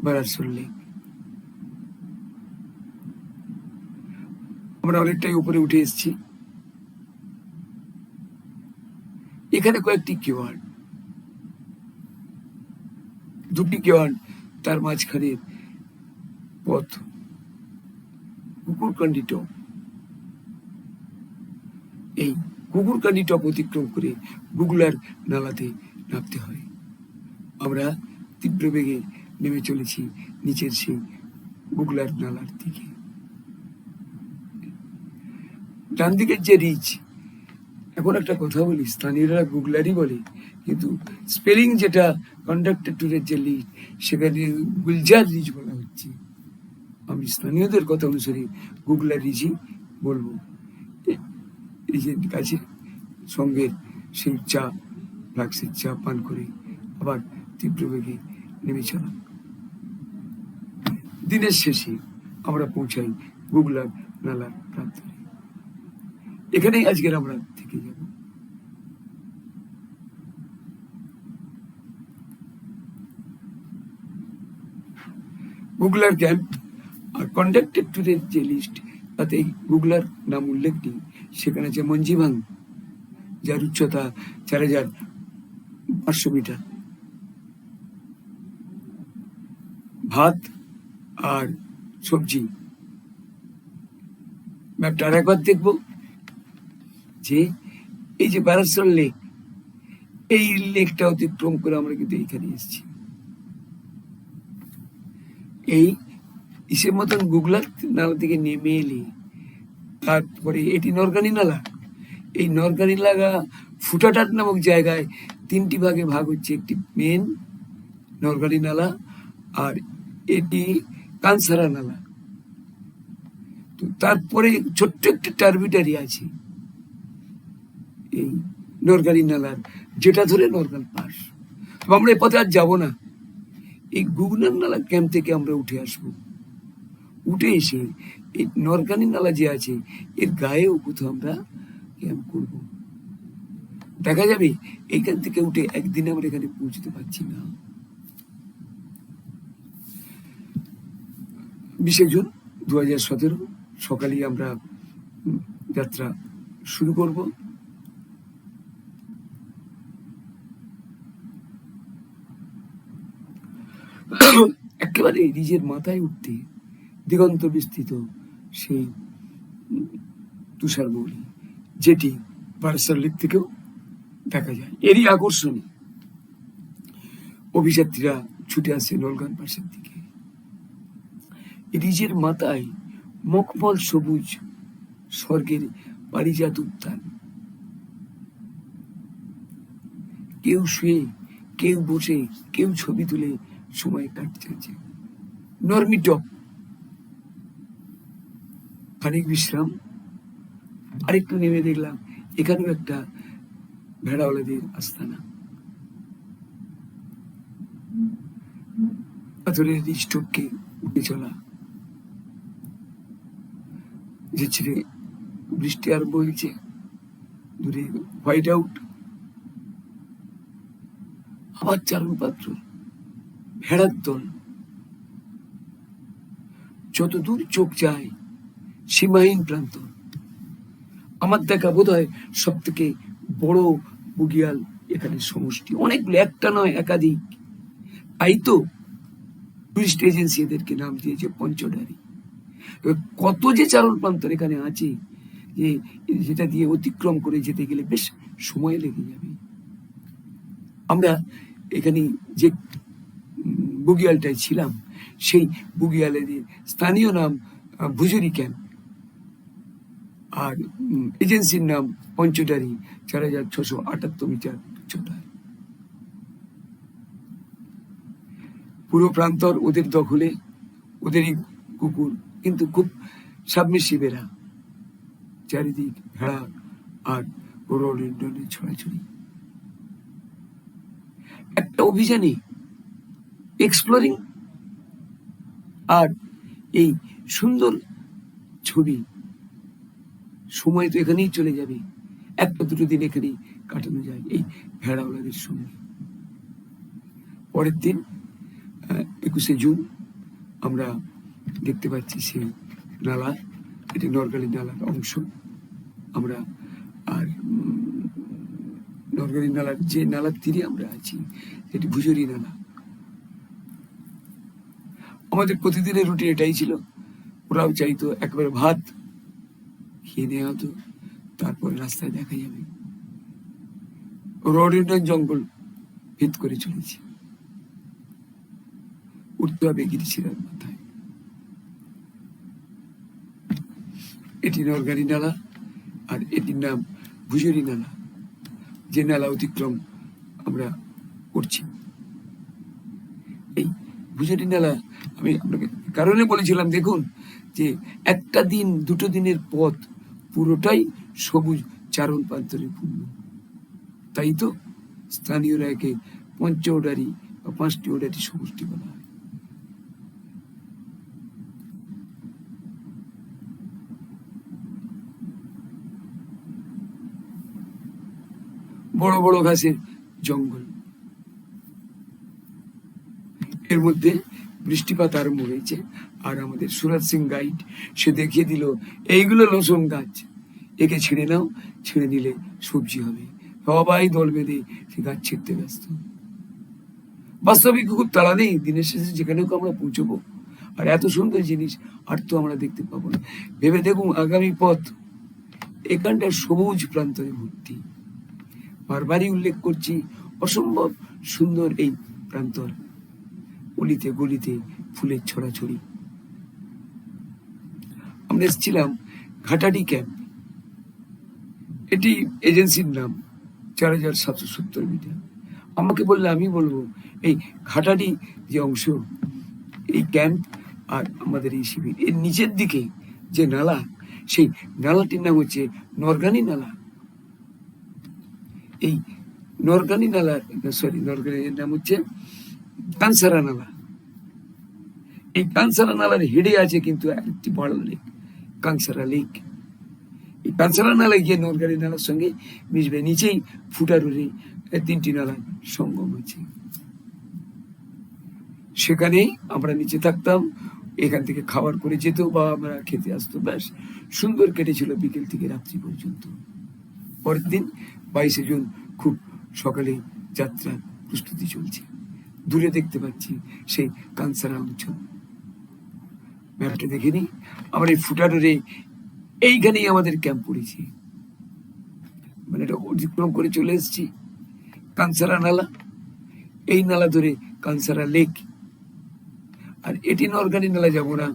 বারাসর লেক। আমরা অনেকটাই উপরে উঠে এসেছি। এখানে কয়েকটি কেওয়ার্ড, দুটি কেওয়ার্ড, তার মাঝখানে পথ কুকুরকান্ডি টপ। এই কুকুরকান্ডি টপ অতিক্রম করে গুগলার নালাতে নামতে হয়। আমরা তীব্র বেগে নেমে চলেছি নিচের সেই গুগলার নালার দিকে। ডান দিকের যে রিচ, এখন একটা কথা বলি, স্থানীয়রা গুগলারই বলে, কিন্তু স্পেলিং যেটা কন্ডাক্টেড ট্যুরের যে লিজ, সেখানে গুলজার রিচ বলা হচ্ছে। আমি স্থানীয়দের কথা অনুসারে গুগলার রিচই বলবো। রিচের কাছে সঙ্গে সেই চা, ফ্লাক্সের চা পান করে আবার তীব্র বেগে নেমে চলা। দিনের শেষে আমরা পৌঁছাই গুগলার নালার প্রান্তে। এখানেই আজকের আমরা থেকে যাব। গুগলার ক্যাম্প আর কন্ডাক্টেড ট্যুরের যে লিস্ট, তাতে গুগলার নাম উল্লেখ নেই। সেখানে আছে মঞ্জিভাং, যার উচ্চতা 4500 মিটার। ভাত আর সবজি। ম্যাপটা আর একবার দেখবো যে এই যে বারাসর লেক, এই লেকটা অতিক্রম করে আমরা কিন্তু এইখানে এসেছি। এই ইসের মতন গুগলার নালা থেকে নেমে এলে তারপরে এটি নরগানি নালা। এই নরগানি লাগা ফুটাটাট নামক জায়গায় তিনটি ভাগে ভাগ হচ্ছে। একটি মেন নরগানি নালা, আর এটি কানসারা নালা। তো তারপরে ছোট্ট একটি টার্বিটারি আছে এই নরগানি নালার, যেটা ধরে নরগান পাস। তো আমরা এই পথে আর যাবো না। এই গুগনার নালা ক্যাম্প থেকে আমরা উঠে আসবো। উঠে এসে এই নরগানি নালা যে আছে এর গায়েও কোথাও আমরা ক্যাম্প করব। দেখা যাবে এইখান থেকে উঠে একদিনে আমরা এখানে পৌঁছতে পারছি না। 20 জুন 2017 সকালেই আমরা যাত্রা শুরু করব। একেবারে রিজের মাথায় উঠতে দিগন্ত বিস্তৃত সেই তুষার মৌলি, যেটি বারাসাত লেক থেকেও দেখা যায়। এরই আকর্ষণে অভিযাত্রীরা ছুটে আসে নলগান পাশের দিকে। রিজের মাথায় মখমল সবুজ স্বর্গের পারিজাত উদ্যান। কেউ শুয়ে, কেউ বসে, কেউ ছবি তুলে সময় কাটছে। নর্মিটক খানিক বিশ্রাম, আরেকটু নেমে দেখলাম এখানেও একটা ভেড়াওয়ালাদের আস্তানা। পাথরের রিজটপকে উঠে চলা, যে ছেড়ে বৃষ্টি আরম্ভ হয়েছে। দূরে হোয়াইট আউট, আবার চারণ পাত্র, ভেড়ার দল। যত দূর চোখ যায় সীমাহীন প্রান্ত। আমার দেখা বোধ হয় সব থেকে বড় বুগিয়াল এখানে সমষ্টি, অনেকগুলো, একটা নয় একাধিক। তাই তো টুরিস্ট এজেন্সি এদেরকে নাম দিয়েছে পঞ্চডারি। কত যে চারণ প্রান্তর এখানে আছে, যে যেটা দিয়ে অতিক্রম করে যেতে গেলে বেশ সময় লেগে যাবে। আমরা এখানে যে বুগিয়ালটায় ছিলাম, সেই বুগিয়ালের স্থানীয় নাম ভুজুরি ক্যাম্প, আর এজেন্সির নাম পঞ্চডারি, 4678 মিটার উচ্চতায়। পুরো প্রান্তর ওদের দখলে, ওদেরই কুকুর, কিন্তু খুব সাবমিসিভেরা। চারিদিক ভেড়া আর রডেন্ডনের ছড়াছড়ি। একটা অভিযানে এক্সপ্লোরিং আর এই সুন্দর ছবি, সময় তো এখানেই চলে যাবে। একটা দুটো দিন এখানেই কাটানো যায় এই ভেড়াওয়ালাদের সঙ্গে। পরের দিন 21শে জুন আমরা দেখতে পাচ্ছি সেই নালা, এটি নরগালি নালার অংশ। আমরা আর নরগালি নালার যে নালার তীরে আমরা আছি সেটি ভুজুরি নালা। আমাদের প্রতিদিনের রুটিন এটাই ছিল। ওরাও চাইতো একবারে ভাত খেয়ে নেওয়া হতো, তারপর রাস্তায় দেখা যাবে। রডেন্ডন জঙ্গল ভেদ করে চলেছে, উঠতে হবে গিরিশিরার মাথায়। এটি নরগারি নালা, আর এটির নাম ভুজুরি নালা, যে নালা অতিক্রম আমরা করছি। এই ভুজুরি নালা আমি আপনাকে কারণে বলেছিলাম, দেখুন যে একটা দিন দুটো দিনের পথ পুরোটাই সবুজ চারণ প্রান্তরে পূর্ণ। তাই তো স্থানীয়রা একে পঞ্চডারি বা 5টি ওডারি সমষ্টি বলা হয়। বড় বড় ঘাসের জঙ্গল, এর মধ্যে বৃষ্টিপাত আরম্ভ হয়েছে। আর আমাদের সুরজ সিং গাইড, সে দেখিয়ে দিল এইগুলো লসুন গাছ, একে ছিঁড়ে নাও, ছিঁড়ে দিলে সবজি হবে। সবাই দল বেঁধে সে গাছ ছিঁড়তে ব্যস্ত। বাস্তবিক খুব তাড়া নেই, দিনের শেষে যেখানেও আমরা পৌঁছবো। আর এত সুন্দর জিনিস আর তো আমরা দেখতে পাবো না। ভেবে দেখুন আগামী পথ এখানটার সবুজ প্রান্তরে ভর্তি। বারবারই উল্লেখ করছি, অসম্ভব সুন্দর এই প্রান্তর, অলিতে গলিতে ফুলের ছড়াছড়ি। আমরা এসেছিলাম ঘাটাডি ক্যাম্প, এটি এজেন্সির নাম, 4770 মিটার। আমাকে বললে আমি বলবো এই ঘাটাডি যে অংশ, এই ক্যাম্প আর আমাদের এই শিবির, এর নিচের দিকে যে নালা, সেই নালাটির নাম হচ্ছে নরগানি নালা। এই নরগানি নালার নরগানির নাম হচ্ছে কানসারা নালা। এই কানসারা নালার হেডে আছে কিন্তু একটি বড় লেক, কাংসারা লেক। এই কানসারা নালায় গিয়ে নরগানি নালার সঙ্গে মিশবে। নিচেই ফুটারুরে 3টি নালার সঙ্গম আছে। সেখানে আমরা নিচে থাকতাম, এখান থেকে খাবার করে যেত বা আমরা খেতে আসতো। ব্যাস সুন্দর কেটেছিল বিকেল থেকে রাত্রি পর্যন্ত। পরের দিন 22শে জুন খুব সকালে যাত্রার প্রস্তুতি চলছে। দূরে দেখতে পাচ্ছি সেই কানসারা অঞ্চল। ম্যাপটা দেখে নি, আমার এই ফুটাডোরে এইখানেই আমাদের ক্যাম্প পড়েছে। মানে এটা অতিক্রম করে চলে এসেছি কানসারা নালা, এই নালা ধরে কানসারা লেক। আর এটি নরকালি নালা যাবো না,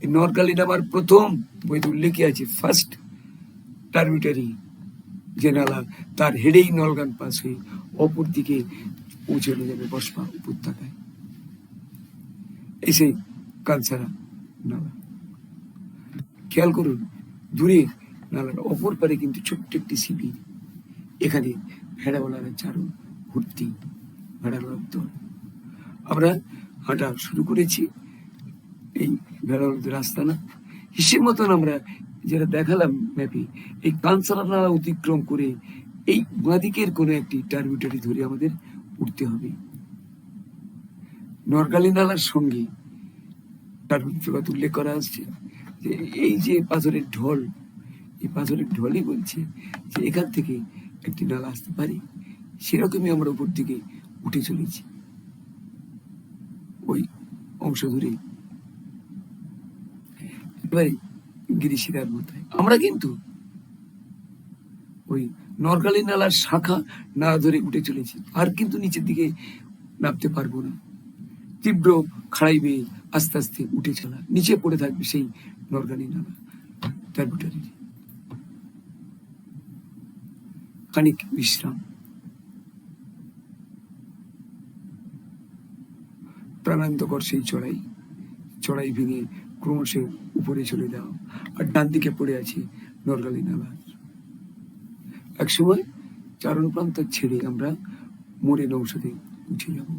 এই নরকালি নামার প্রথম বইতে উল্লেখে আছে ফার্স্ট টার্মিটারি যে নালা, তার হেডেই নলগান পাস হয়ে অপর দিকে পৌঁছানো যাবে বসপা উপত্যকায়। এই সেই কানসারা নালা। খেয়াল করুন দূরে নালার অপর পারে কিন্তু ছোট্ট একটি শিবির, এখানে ভেড়াওয়ালারা চারণ ভর্তি, ভেড়াওয়ালার দল। আমরা হাঁটা শুরু করেছি, এই ভেড়াওয়ালাদের রাস্তা না, হিসেব মতন আমরা যেটা দেখালাম ম্যাপে, এই কানসারা নালা অতিক্রম করে এই বাঁদিকের কোনো একটি টার্মিটারি ধরে আমাদের উঠতে হবে। নরকালি নালার সঙ্গে টার্মিটারি উল্লেখ করা আসছে যে এই যে পাথরের ঢল, এই পাথরের ঢলই বলছে যে এখান থেকে একটি নালা আসতে পারে। সেরকমই আমরা উপর দিকে উঠে চলেছি ওই অংশ ধরে, একেবারে গিরিশিরার মাথায়। আমরা কিন্তু ওই নরকালি নালার শাখা না ধরে উঠে চলেছি, আর কিন্তু নিচের দিকে নামতে পারবো না। তীব্র খাড়াই বেয়ে আস্তে আস্তে উঠে চলা, নিচে পড়ে থাকবে সেই নরকালি নালা টার্মিটারি। খানিক বিশ্রাম, প্রাণান্তকর সেই চড়াই ভেঙে ক্রমশ উপরে চলে যাও, আর ডান দিকে পড়ে আছে নরকালি নালা। একসময় চারণ প্রান্ত ছেড়ে আমরা মোড়ে নৌসাদে উঠে যাব।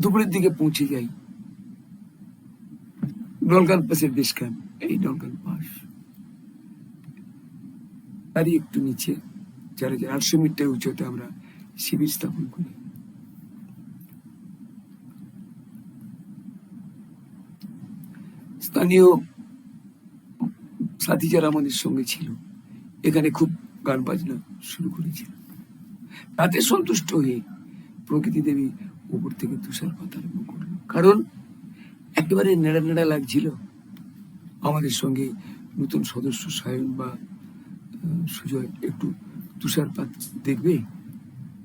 দুপুরের দিকে পৌঁছে যাই নলগান পাসের বেশ ক্যাম্প। এই নলগান পাস তারই একটু নিচে 4800 মিটার উচ্চতে আমরা শিবির স্থাপন করি। স্থানীয় সাথী যারা আমাদের সঙ্গে ছিল এখানে খুব গান বাজনা শুরু করেছিল। তাতে সন্তুষ্ট হয়ে প্রকৃতি দেবী উপর থেকে তুষারপাত আরম্ভ করলো, কারণ একেবারে নেড়া নেড়া লাগছিল। আমাদের সঙ্গে নতুন সদস্য সায়ন বা সুজয় একটু তুষারপাত দেখবে,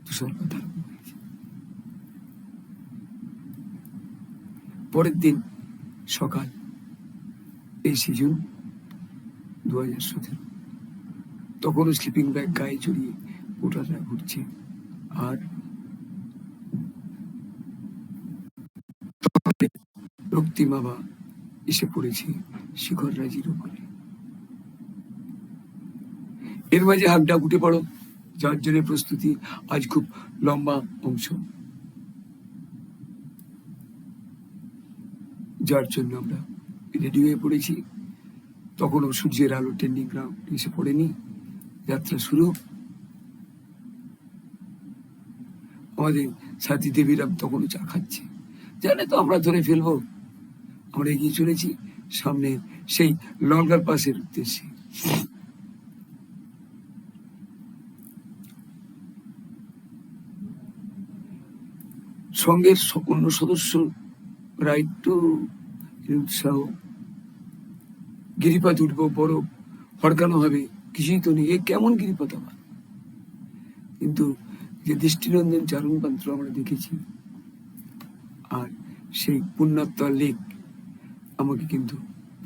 তুষারপাত আরম্ভ হয়েছে। পরের দিন সকাল 23শে জুন 2017, তখনও স্লিপিং ব্যাগ গায়ে জড়িয়ে ভোটাররা ঘুরছে, আর রক্তিম বাবা এসে পড়েছে শিখর রাজির উপরে। এর মাঝে হাঁকডাক উঠে পড়ো, যার জন্য প্রস্তুতি আজ খুব লম্বা অংশ, যার জন্য আমরা রেডি হয়ে পড়েছি। তখনও সূর্যের আলো টেন্ডিং গ্রাউন্ড এসে পড়েনি, যাত্রা শুরু। আমাদের সাথী দেবীরা তখনও চা খাচ্ছে, জানে তো আমরা ধরে ফেলবো। আমরা এগিয়ে চলেছি সামনে সেই নলগান পাসের উদ্দেশ্যে। সঙ্গের অন্য সদস্যরা একটু উৎসাহ, গিরিপথ উঠবো, বড় হড়কানো হবে, কিছুই তো নেই, এ কেমন গিরিপথ আবার। কিন্তু যে দৃষ্টিনন্দন চারণ পাত্র আমরা দেখেছি, আর সেই পুণ্যাত্মা লেক আমাকে কিন্তু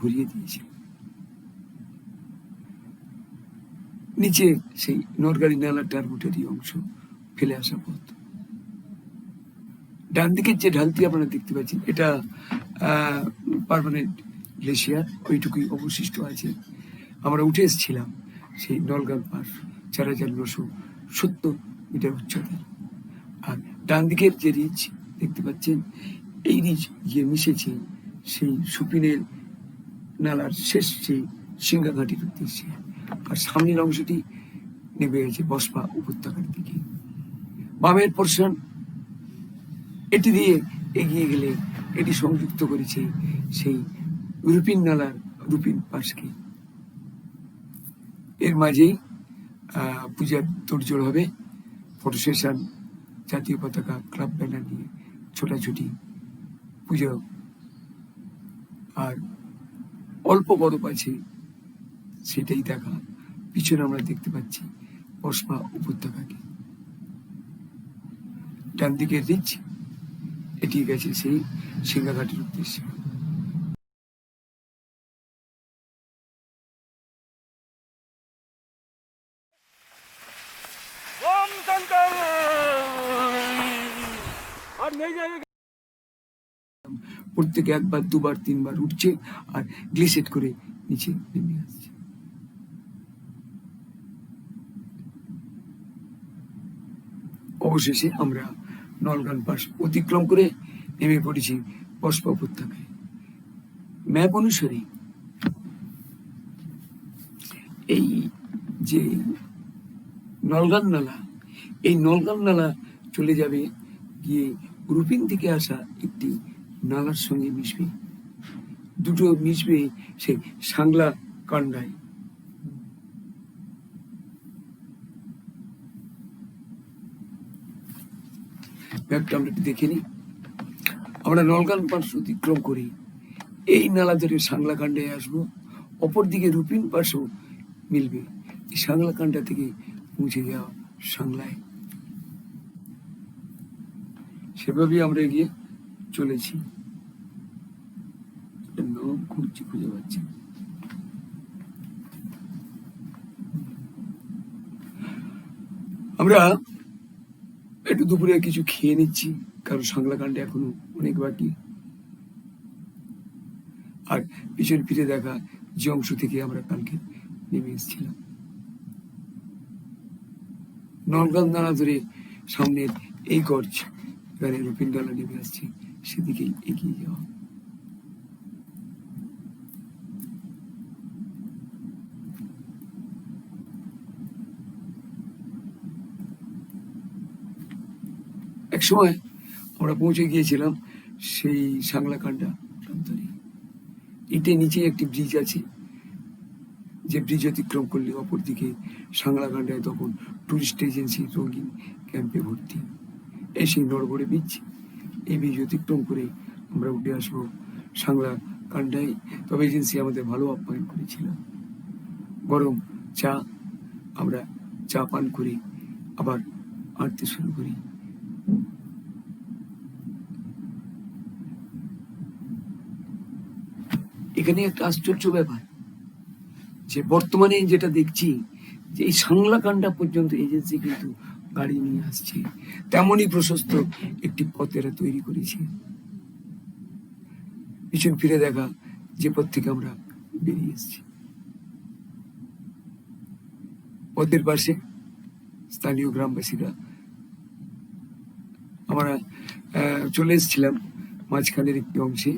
ভরিয়ে দিয়েছে। নিচে সেই নরকালি নালা টার্মিটারি অংশ ফেলে আসা পথ। ডান দিকের যে ঢালটি আপনারা দেখতে পাচ্ছেন, এটা পার্মানেন্ট গ্লেশিয়ার, ওইটুকুই অবশিষ্ট আছে। আমরা উঠে এসেছিলাম সেই নলগান পাস 4970 মিটার উচ্চতায়। আর ডান দিকের যে রিচ দেখতে পাচ্ছেন, এই রিচ গিয়ে মিশেছে সেই সুপিনের নালার শেষ সেই সিংহাঘাটির উদ্দেশ্যে, আর সামনের অংশটি নেমে গেছে বসপা উপত্যকার দিকে। বামের পোর্শন এটি দিয়ে এগিয়ে গেলে এটি সংযুক্ত করেছে সেই রুপিন নালার রুপিন পাশকে। এর মাঝেই পূজার তোড়জোড় হবে, ফটো সেশন, জাতীয় পতাকা, ক্লাব ব্যানার নিয়ে ছোটাছুটি, পুজো। আর অল্প বরফ আছে সেটাই দেখা। পিছনে আমরা দেখতে পাচ্ছি পশমা উপত্যকাকে। ডান দিকে রিচ, এটি গেছে সেই সিংহাঘাটের উদ্দেশ্যে। প্রত্যেকে একবার, দুবার, তিনবার উঠছে আর গ্লিসেট করে নিচে নেমে আসছে। অবশেষে আমরা নলগান পাস অতিক্রম করে নেমে পড়েছি পশমা উপত্যকায়। ম্যাপ অনুসারে এই যে নলগান নালা, এই নলগান নালা চলে যাবে গিয়ে রুপিন থেকে আসা একটি নালার সঙ্গে মিশবে। দুটো মিশবে সেই সাংলা কান্ডায়। ম্যাপটা আমরা একটু দেখে নিই। আমরা নলগান পাস অতিক্রম করি এই নালা ধরে সাংলা কান্ডায় আসবো, অপরদিকে রুপিন পাশও মিলবে। এই সাংলা কান্ডা থেকে পৌঁছে যাওয়া সাংলায়। সেভাবেই আমরা এগিয়ে চলেছি। নাম খুঁজে পাচ্ছি। আমরা একটু দুপুরে কিছু খেয়ে নিচ্ছি, কারণ সাংলা কাণ্ডে এখনো অনেক বাকি। আর পিছন ফিরে দেখা যে অংশ থেকে আমরা কালকে নেমে এসেছিলাম, নলগান নালা ধরে সামনের এই গর্জ, এখানে রুপিন ডালা নেমে আসছে, সেদিকেই এগিয়ে যাওয়া। এক সময় আমরা পৌঁছে গিয়েছিলাম সেই সাংলাকান্ডা প্রান্তরে। এটার নিচে একটি ব্রিজ আছে, যে ব্রিজ অতিক্রম করলে অপরদিকে সাংলাকান্ডায় তখন টুরিস্ট এজেন্সি রঙিন ক্যাম্পে ভর্তি। এই সেই নড়বড়ে বীজ, এই বীজ অতিক্রম করে আমরা উঠে আসবো সাংলাকান্ডায়। তবে এজেন্সি আমাদের ভালো আপ্যায়ন করেছিল, গরম চা, আমরা চা পান করি আবার হাঁটতে শুরু করি। এখানে একটা আশ্চর্য ব্যাপার, যে বর্তমানে যেটা দেখছি যে এই সাংলাকান্ডা পর্যন্ত এজেন্সি কিন্তু গাড়ি নিয়ে আসছে, তেমনই প্রশস্ত একটি পথ এরা তৈরি করেছে। পিছন ফিরে দেখা যে পথ থেকে আমরা বেরিয়ে এসেছি। পথের পাশে স্থানীয় গ্রামবাসীরা, আমরা চলে এসেছিলাম মাঝখানের একটি অংশে,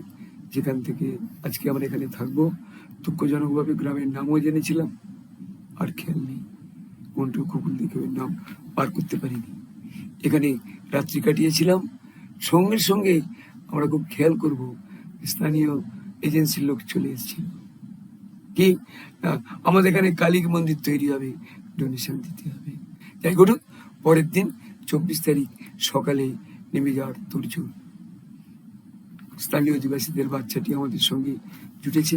যেখান থেকে আজকে আমরা এখানে থাকবো। দুঃখজনকভাবে গ্রামের নামও জেনেছিলাম, আর খেয়াল নেই, কোনটা কুকুর দেখে ওই নাম পার করতে পারিনি। এখানে রাত্রি কাটিয়েছিলাম। সঙ্গে সঙ্গে আমরা খুব খেয়াল করব, স্থানীয় এজেন্সির লোক চলে এসেছিল কি আমাদের এখানে কালী মন্দির তৈরি হবে, ডোনেশন দিতে হবে। যাই ঘটুক, পরের দিন 24 তারিখ সকালে নেমে যাওয়ার তোড়জোড়। স্থানীয় অধিবাসীদের বাচ্চাটি আমাদের সঙ্গে জুটেছে,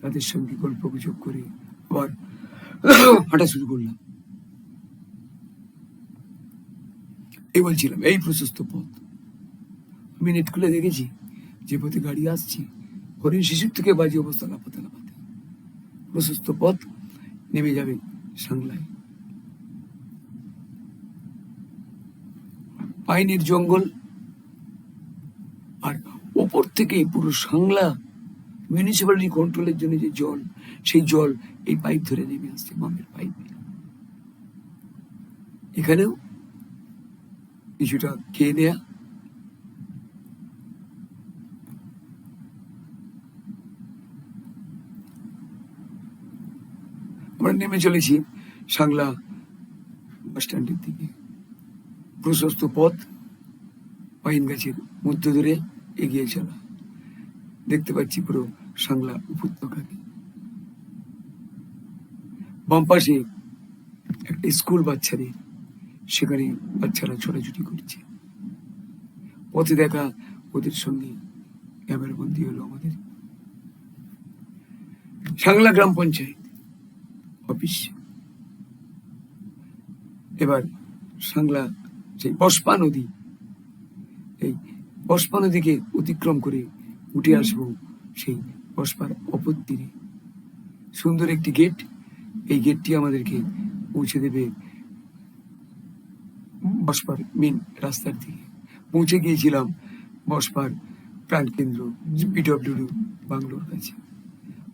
তাদের সঙ্গে গল্প গুজব করে আবার হাঁটা শুরু করলাম। এই বলছিলাম, এই প্রশস্ত পথ আমি নেট খুলে দেখেছি, যে পথে গাড়ি আসছে হরিণ শিশুর থেকে বাজে অবস্থা লাফাতে লাফাতে। প্রশস্ত পথ নেমে যাবে সাংলায়। পাইনের জঙ্গল, আর ওপর থেকে পুরো সাংলা মিউনিসিপ্যালিটি কন্ট্রোলের জন্য যে জল, সেই জল এই পাইপ ধরে নেমে আসছে, মামের পাইপ। এখানেও কিছুটা খেয়ে নেয়া, আমরা নেমে চলেছি সাংলা বাস স্ট্যান্ডের দিকে। প্রশস্ত পথ, পাইন গাছের মধ্য ধরে এগিয়ে চলা। দেখতে পাচ্ছি পুরো সাংলা উপত্যকাকে। বাম পাশে একটা স্কুল বাচ্চাদের, সেখানে বাচ্চারা ছোটাছুটি করছে। পথে দেখা ওদের সঙ্গে ক্যামেরা বন্দি হলো আমাদের। সাংলা গ্রাম পঞ্চায়েত অফিস। এবার সাংলা সেই বসপা নদী, এই বসপা নদীকে অতিক্রম করে উঠে আসবো সেই বসপার অপর তীরে। সুন্দর একটি গেট, এই গেটটি আমাদেরকে পৌঁছে দেবে বসপার মেন রাস্তার দিকে। পৌঁছে গিয়েছিলাম বসপার প্রাণকেন্দ্র পিডব্লিউডি বাংলোর কাছে।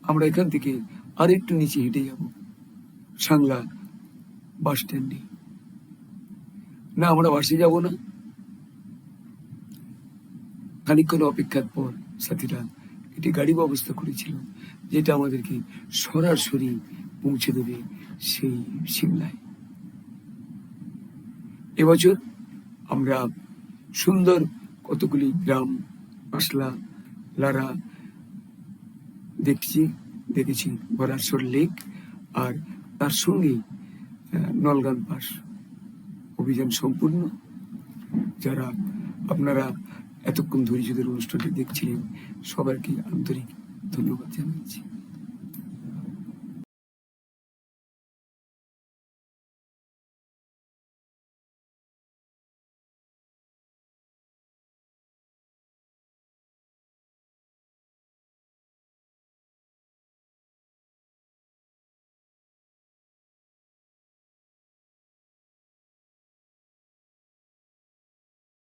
আমরা এখান থেকে আর একটু নিচে হেঁটে যাব সাংলা বাস স্ট্যান্ডে। না, আমরা বাসে যাব না। খানিকক্ষণ অপেক্ষার পর সাথীরা একটি গাড়ি ব্যবস্থা করেছিল, যেটা আমাদেরকে সরাসরি পৌঁছে দেবে সেই সিমলায়। এবছর আমরা সুন্দর কতগুলি গ্রাম, আসলা, লারা দেখেছি বরাসর লেক, আর তার সঙ্গে নলগান পাস অভিযান সম্পূর্ণ। যারা আপনারা এতক্ষণ ধৈর্যদের অনুষ্ঠানটি দেখছিলেন, সবাইকে আন্তরিক ধন্যবাদ জানাচ্ছি।